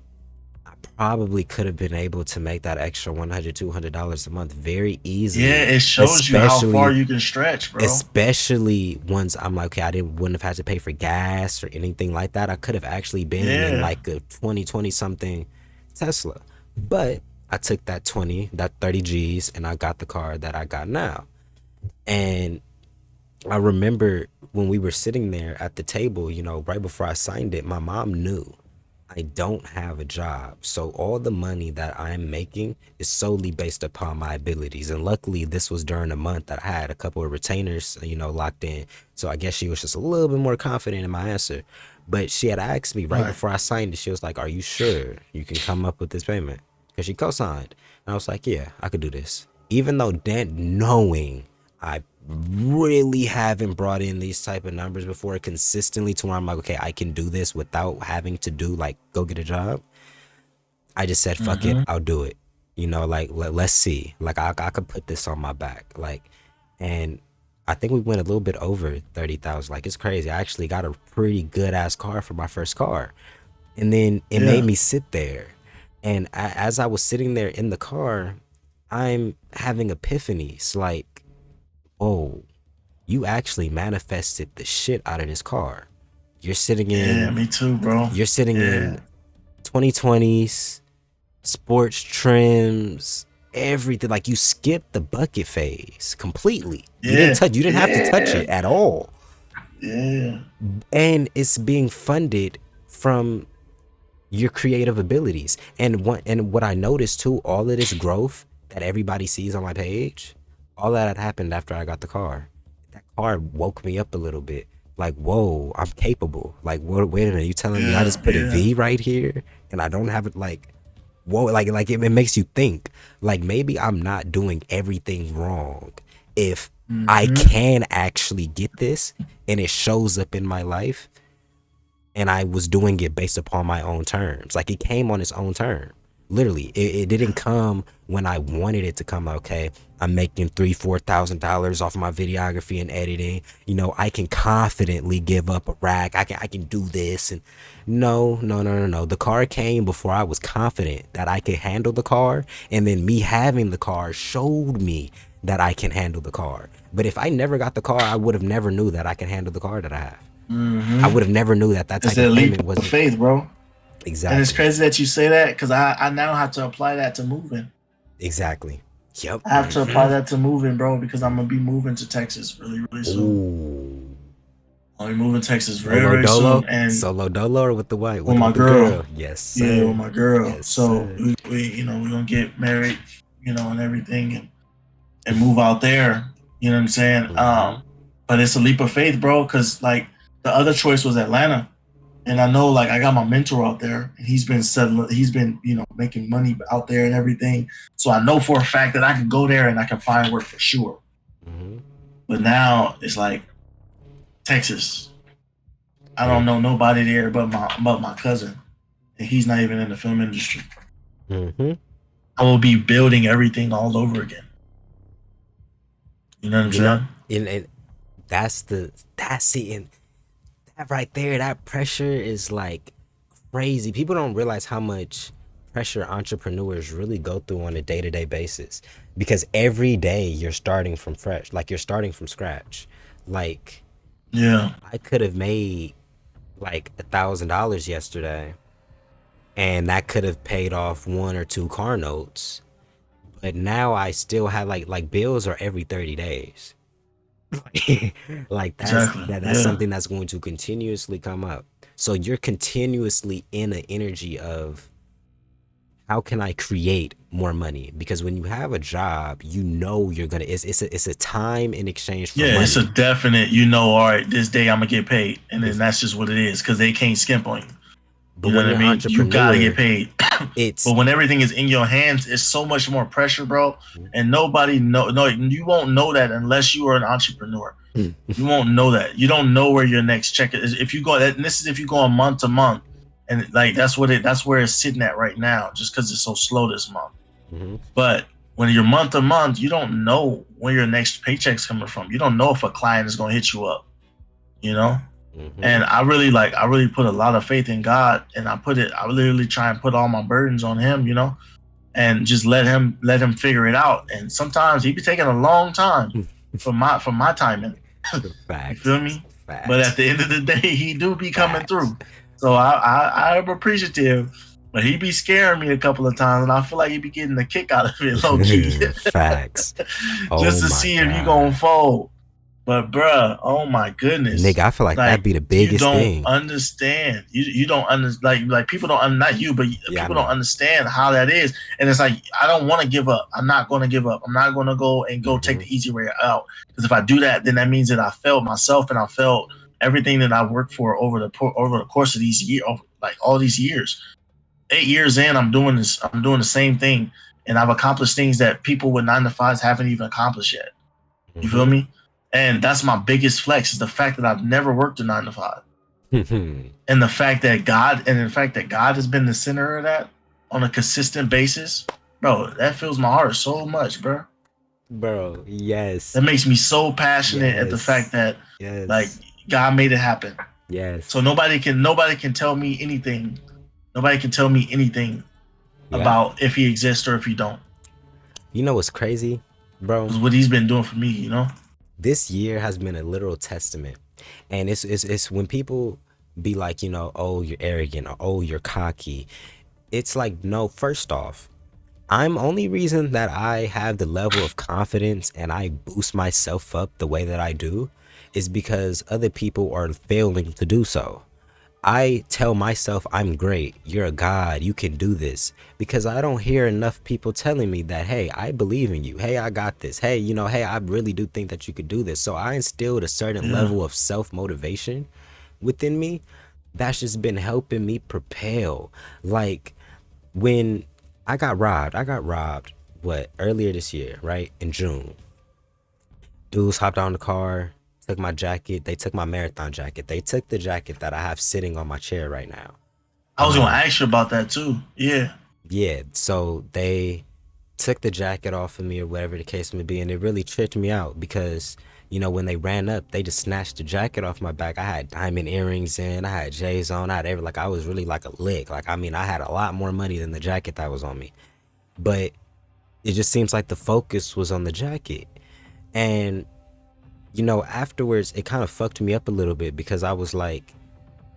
probably could have been able to make that extra $100, $200 a month very Yeah. easily. It shows you how far Especially you can stretch, bro. especially once I'm like, okay, I didn't wouldn't have had to pay for gas or anything like that. I could have actually been in Yeah. like a 2020 something Tesla. But I took that 30 G's and I got the car that I got now. And I remember when we were sitting there at the table, right before I signed it, my mom knew I don't have a job. So all the money that I'm making is solely based upon my abilities. And luckily, this was during a month that I had a couple of retainers, locked in. So I guess she was just a little bit more confident in my answer. But she had asked me right Right. before I signed it, she was like, "Are you sure you can come up with this payment?" Because she co signed. And I was like, "Yeah, I could do this." Even though then knowing I really haven't brought in these type of numbers before consistently to where I'm like, okay, I can do this without having to do like go get a job. I just said, fuck it, Mm-hmm. I'll do it. Like let's see. Like I could put this on my back. And I think we went a little bit over 30,000. Like it's crazy. I actually got a pretty good ass car for my first car. And then it made Yeah. me sit there. And as I was sitting there in the car, I'm having epiphanies like, oh, you actually manifested the shit out of this car. You're sitting Yeah. in Me too, bro. you're sitting in Yeah. 2020s, sports trims, everything. Like you skipped the bucket phase completely. Yeah. You didn't have to touch Yeah. it at all. Yeah. And it's being funded from your creative abilities. And what I noticed too, all of this growth that everybody sees on my page, all that had happened after I got the car. That car woke me up a little bit. Like, whoa, I'm capable. Like, wait a minute, you telling me I Yeah. just put a Yeah. V right here and I don't have it? Like, whoa, it makes you think. Like maybe I'm not doing everything wrong if I Mm-hmm. can actually get this and it shows up in my life and I was doing it based upon my own terms. Like it came on its own term. Literally, it didn't come when I wanted it to come. Okay, I'm making $3,000, $4,000 off my videography and editing. I can confidently give up a rack. I can do this. And no, no, no, no, no. The car came before I was confident that I could handle the car, and then me having the car showed me that I can handle the car. But if I never got the car, I would have never knew that I can handle the car that I have. I Mm-hmm. would have never knew that It's type of that leap payment of wasn't faith, bro. And it's exactly, crazy that you say that because I now have to apply that to moving. exactly. Yep. I have to apply that to moving, bro, because I'm gonna be moving to Texas really, really soon. Ooh. I'll be moving to Texas very, Solo very soon, dolo, and solo dolo, or with the white, with my with the girl. girl. Yes, Yeah, with sir. my girl. Yes, So sir. we're gonna get married, and everything, and move out there. You know what I'm saying? Mm-hmm. But it's a leap of faith, bro, because like the other choice was Atlanta. And I know, like, I got my mentor out there, and he's been settling. He's been, making money out there and everything. So I know for a fact that I can go there and I can find work for sure. Mm-hmm. But now it's like Texas. I Mm-hmm. don't know nobody there but my cousin, and he's not even in the film industry. Mm-hmm. I will be building everything all over again. You know what I'm You know, saying? and that's it. And that right there, that pressure is like crazy. People don't realize how much pressure entrepreneurs really go through on a day-to-day basis, because every day you're starting from fresh, like you're starting from scratch. Like Yeah. I could have made like $1,000 yesterday, and that could have paid off one or two car notes. But now I still have like bills are every 30 days. Like Exactly. that's Yeah. something that's going to continuously come up. So you're continuously in an energy of how can I create more money? Because when you have a job, you know you're gonna it's a time in exchange for Yeah, it's a money. definite, all right, this day I'm gonna get paid. And then It's, that's just what it is because they can't skimp on you. but You know when what I you're an mean? You gotta get entrepreneur, paid. But it's when everything is in your hands, it's so much more pressure, bro. And nobody know no, you won't know that unless you are an entrepreneur. You won't know that. You don't know where your next check is. If you go, and this is if you go on month to month, and like that's where it's sitting at right now, just because it's so slow this month. Mhm, But when you're month to month, you don't know where your next paycheck's coming from. You don't know if a client is gonna hit you up, you know. mhm, And I really put a lot of faith in God, and I literally try and put all my burdens on Him, and just let him figure it out. And sometimes he be taking a long time for my timing. You facts, feel me? But at facts, the end of the day, he do be coming facts, through. So I'm appreciative, but he be scaring me a couple of times, and I feel like he be getting a kick out of it, low key, facts. just Oh to my see if you gonna god, fold. But bruh, oh my nigga, goodness, I feel like that'd like be the you biggest don't thing. understand. You don't understand. Like people don't not you, but Yeah, I people don't know. understand how that is. And it's like I don't want to give up. I'm not going to give up. I'm not going to go take Hmm. the easy way out. Because if I do that, then that means that I failed myself and I failed everything that I worked for over the course of these years, like all these years. 8 years in, I'm doing this. I'm doing the same thing, and I've accomplished things that people with 9 to 5s haven't even accomplished yet. You feel Hmm. me? And that's my biggest flex is the fact that I've never worked a 9 to 5. And the fact that God has been the center of that on a consistent basis, bro, that fills my heart so much, bro. Bro, yes, That makes me so passionate at the fact yes, that like yes, God made it happen. So yes. nobody can tell me anything. Nobody can tell me anything Yeah. about if he exists or if he don't. You know what's crazy, bro? Because what he's been doing for me, This year has been a literal testament. And it's when people be like, oh, you're arrogant or oh, you're cocky. It's like, no, first off, I'm only reason that I have the level of confidence and I boost myself up the way that I do is because other people are failing to do so. I tell myself I'm great. You're a god. You can do this because I don't hear enough people telling me that, hey, I believe in you. Hey, I got this. Hey, hey, I really do think that you could do this. So I instilled a certain yeah, level of self motivation within me that's just been helping me propel. Like when I got robbed, what, earlier this year, right? In June. Dudes hopped on the car, took my jacket. They took my marathon jacket. They took the jacket that I have sitting on my chair right now. I was gonna Um, ask you about that too. Yeah, yeah, so they took the jacket off of me or whatever the case may be, and it really tripped me out because, when they ran up, they just snatched the jacket off my back. I had diamond earrings in, I had J's on, I had every like I was really like a lick. Like I mean, I had a lot more money than the jacket that was on me. But it just seems like the focus was on the jacket. And afterwards it kind of fucked me up a little bit because I was like,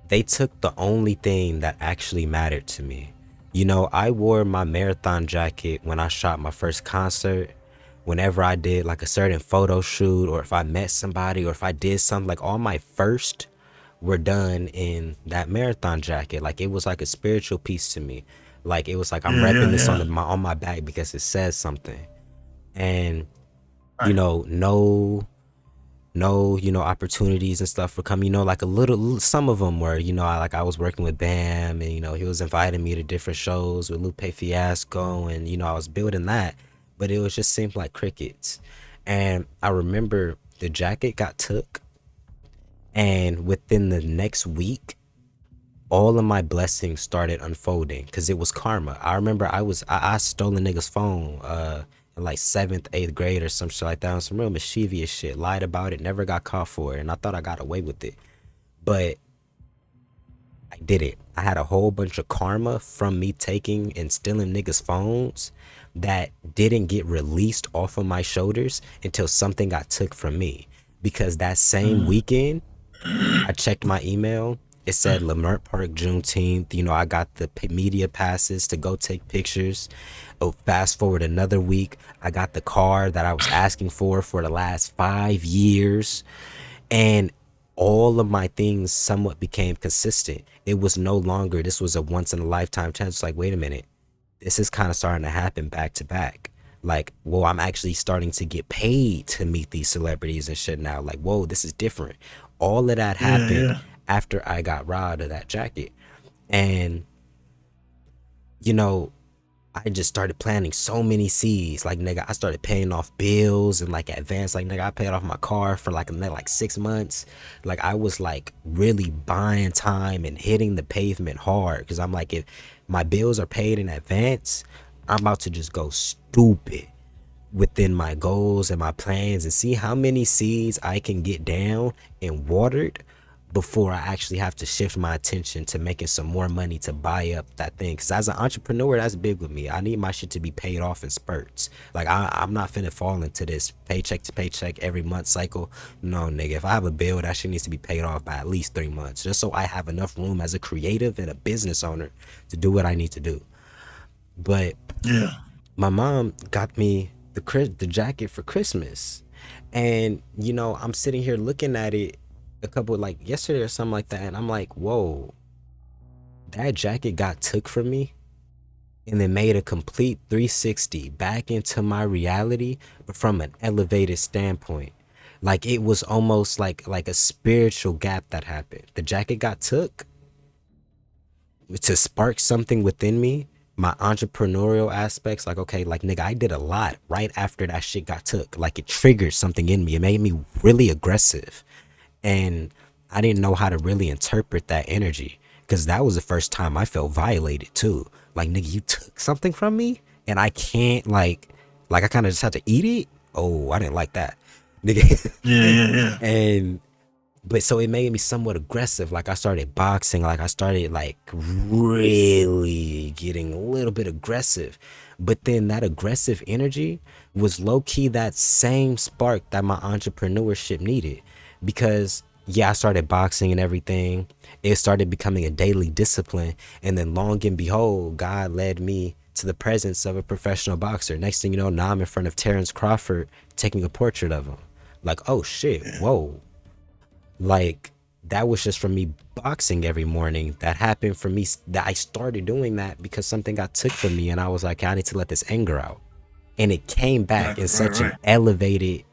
they took the only thing that actually mattered to me. I wore my marathon jacket when I shot my first concert, whenever I did like a certain photo shoot, or if I met somebody, or if I did something, like all my first were done in that marathon jacket. Like it was like a spiritual piece to me. Like it was like I'm yeah, repping yeah, this yeah. on my back because it says something. And Right. no opportunities and stuff were coming, like a little, some of them were, I was working with Bam, and he was inviting me to different shows with Lupe Fiasco, and I was building that, but it was just seemed like crickets. And I remember the jacket got took, and within the next week all of my blessings started unfolding because it was karma. I remember I stole a nigga's phone in like seventh, eighth grade or some shit like that, on some real mischievous shit. Lied about it, never got caught for it, and I thought I got away with it. But I did it. I had a whole bunch of karma from me taking and stealing niggas' phones that didn't get released off of my shoulders until something got took from me. Because that same Mm. weekend I checked my email It said Lamert Park Juneteenth. You know, I got the media passes to go take pictures. Oh, fast forward another week, I got the car that I was asking for the last 5 years. And all of my things somewhat became consistent. It was no longer, this was a once in a lifetime chance. It's like, wait a minute, this is kind of starting to happen back to back. Like, whoa, I'm actually starting to get paid to meet these celebrities and shit now. Like, whoa, this is different. All of that Yeah, happened yeah, after I got robbed of that jacket. And, you know, I just started planting so many seeds. Like, nigga, I started paying off bills and like advance. Like, nigga, I paid off my car for like 6 months. Like, I was like really buying time and hitting the pavement hard. Cause I'm like, if my bills are paid in advance, I'm about to just go stupid within my goals and my plans and see how many seeds I can get down and watered before I actually have to shift my attention to making some more money to buy up that thing. Because as an entrepreneur, that's big with me. I need my shit to be paid off in spurts. Like, I'm not finna fall into this paycheck to paycheck every month cycle. No, nigga, if I have a bill, that shit needs to be paid off by at least 3 months, just so I have enough room as a creative and a business owner to do what I need to do. But yeah. my mom got me the jacket for Christmas, and you know, I'm sitting here looking at it a couple like yesterday or something like that, and I'm like, whoa, that jacket got took from me and then made a complete 360 back into my reality, but from an elevated standpoint. Like, it was almost like a spiritual gap that happened. The jacket got took to spark something within me, my entrepreneurial aspects. Like, okay, like, nigga, I did a lot right after that shit got took. Like, it triggered something in me. It made me really aggressive, and I didn't know how to really interpret that energy, because that was the first time I felt violated too. Like, nigga, you took something from me and I can't, like I kind of just had to eat it. Oh, I didn't like that, nigga. Yeah, yeah, yeah. And but so it made me somewhat aggressive. Like, I started boxing, like I started like really getting a little bit aggressive. But then that aggressive energy was low key that same spark that my entrepreneurship needed. Because yeah, I started boxing and everything. It started becoming a daily discipline. And then long and behold, God led me to the presence of a professional boxer. Next thing you know, now I'm in front of Terrence Crawford taking a portrait of him. Like, oh shit, whoa. Like, that was just from me boxing every morning. That happened for me, that I started doing that because something got took from me, and I was like, I need to let this anger out. And it came back Right, in right, such an right. elevated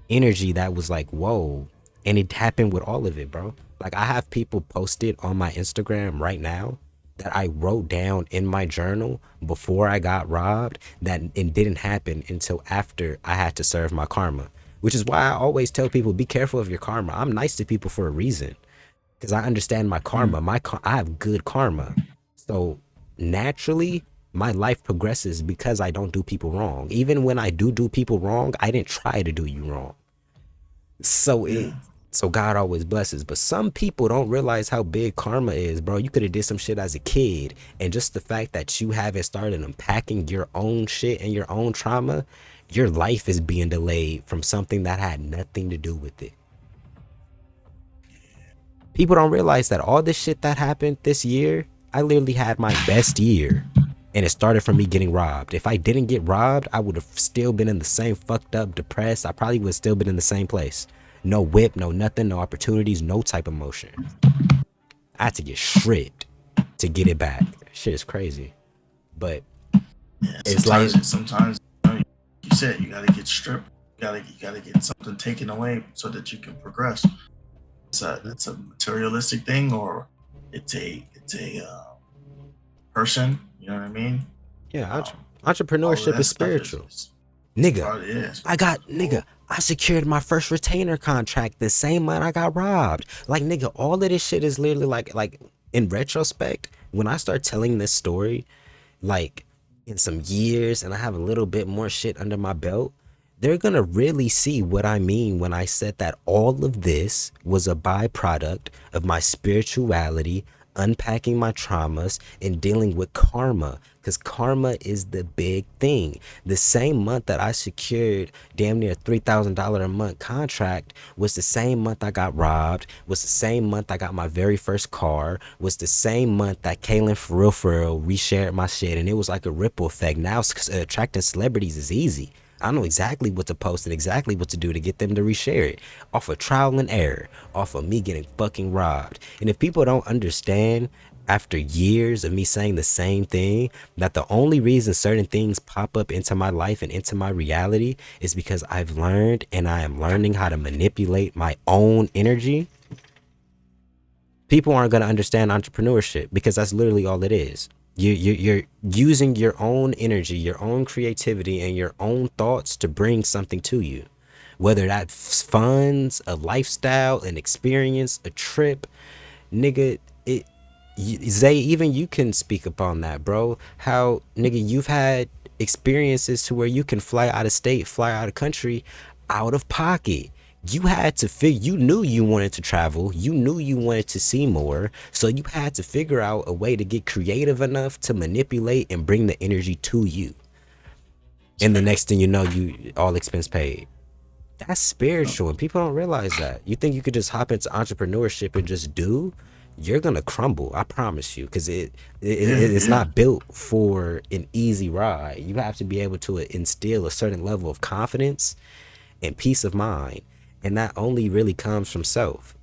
energy that was like, whoa. And it happened with all of it, bro. Like, I have people posted on my Instagram right now that I wrote down in my journal before I got robbed, that it didn't happen until after I had to serve my karma. Which is why I always tell people, be careful of your karma. I'm nice to people for a reason, because I understand my Mm, karma. I have good karma. So naturally, my life progresses because I don't do people wrong. Even when I do people wrong, I didn't try to do you wrong. So yeah. God always blesses. But some people don't realize how big karma is, bro. You could have did some shit as a kid, and just the fact that you haven't started unpacking your own shit and your own trauma, your life is being delayed from something that had nothing to do with it. People don't realize that all this shit that happened this year, I literally had my best year, and it started from me getting robbed. If I didn't get robbed, I would have still been in the same fucked up, depressed. I probably would have still been in the same place. No whip, no nothing, no opportunities, no type of motion. I had to get stripped to get it back. Shit is crazy. But Yeah, it's like, sometimes you said you gotta get stripped. You gotta get something taken away so that you can progress. It's a materialistic thing, or it's a person. You know what I mean? yeah, All of entrepreneurship that is stuff spiritual. is Nigga, part of it. Is I got, cool. nigga, I secured my first retainer contract the same month I got robbed. Like, nigga, all of this shit is literally like in retrospect, when I start telling this story, like in some years, and I have a little bit more shit under my belt, they're gonna really see what I mean when I said that all of this was a byproduct of my spirituality, unpacking my traumas, and dealing with karma. Because karma is the big thing. The same month that I secured damn near $3,000 a month contract was the same month I got robbed, was the same month I got my very first car, was the same month that Kaylin for real reshared my shit. And it was like a ripple effect. Now attracting celebrities is easy. I know exactly what to post and exactly what to do to get them to reshare it off of trial and error, off of me getting fucking robbed. And if people don't understand after years of me saying the same thing, that the only reason certain things pop up into my life and into my reality is because I've learned and I am learning how to manipulate my own energy, people aren't going to understand entrepreneurship because that's literally all it is. You're using your own energy, your own creativity, and your own thoughts to bring something to you. Whether that's funds, a lifestyle, an experience, a trip, nigga, Zay, even you can speak upon that, bro. How, nigga, you've had experiences to where you can fly out of state, fly out of country, out of pocket. You had to you knew you wanted to travel, you knew you wanted to see more, so you had to figure out a way to get creative enough to manipulate and bring the energy to you. And the next thing you know, you all expense paid. That's spiritual, and people don't realize that. You think you could just hop into entrepreneurship and just do? You're gonna crumble, I promise you, because Yeah, it's yeah. not built for an easy ride. You have to be able to instill a certain level of confidence and peace of mind, and that only really comes from self.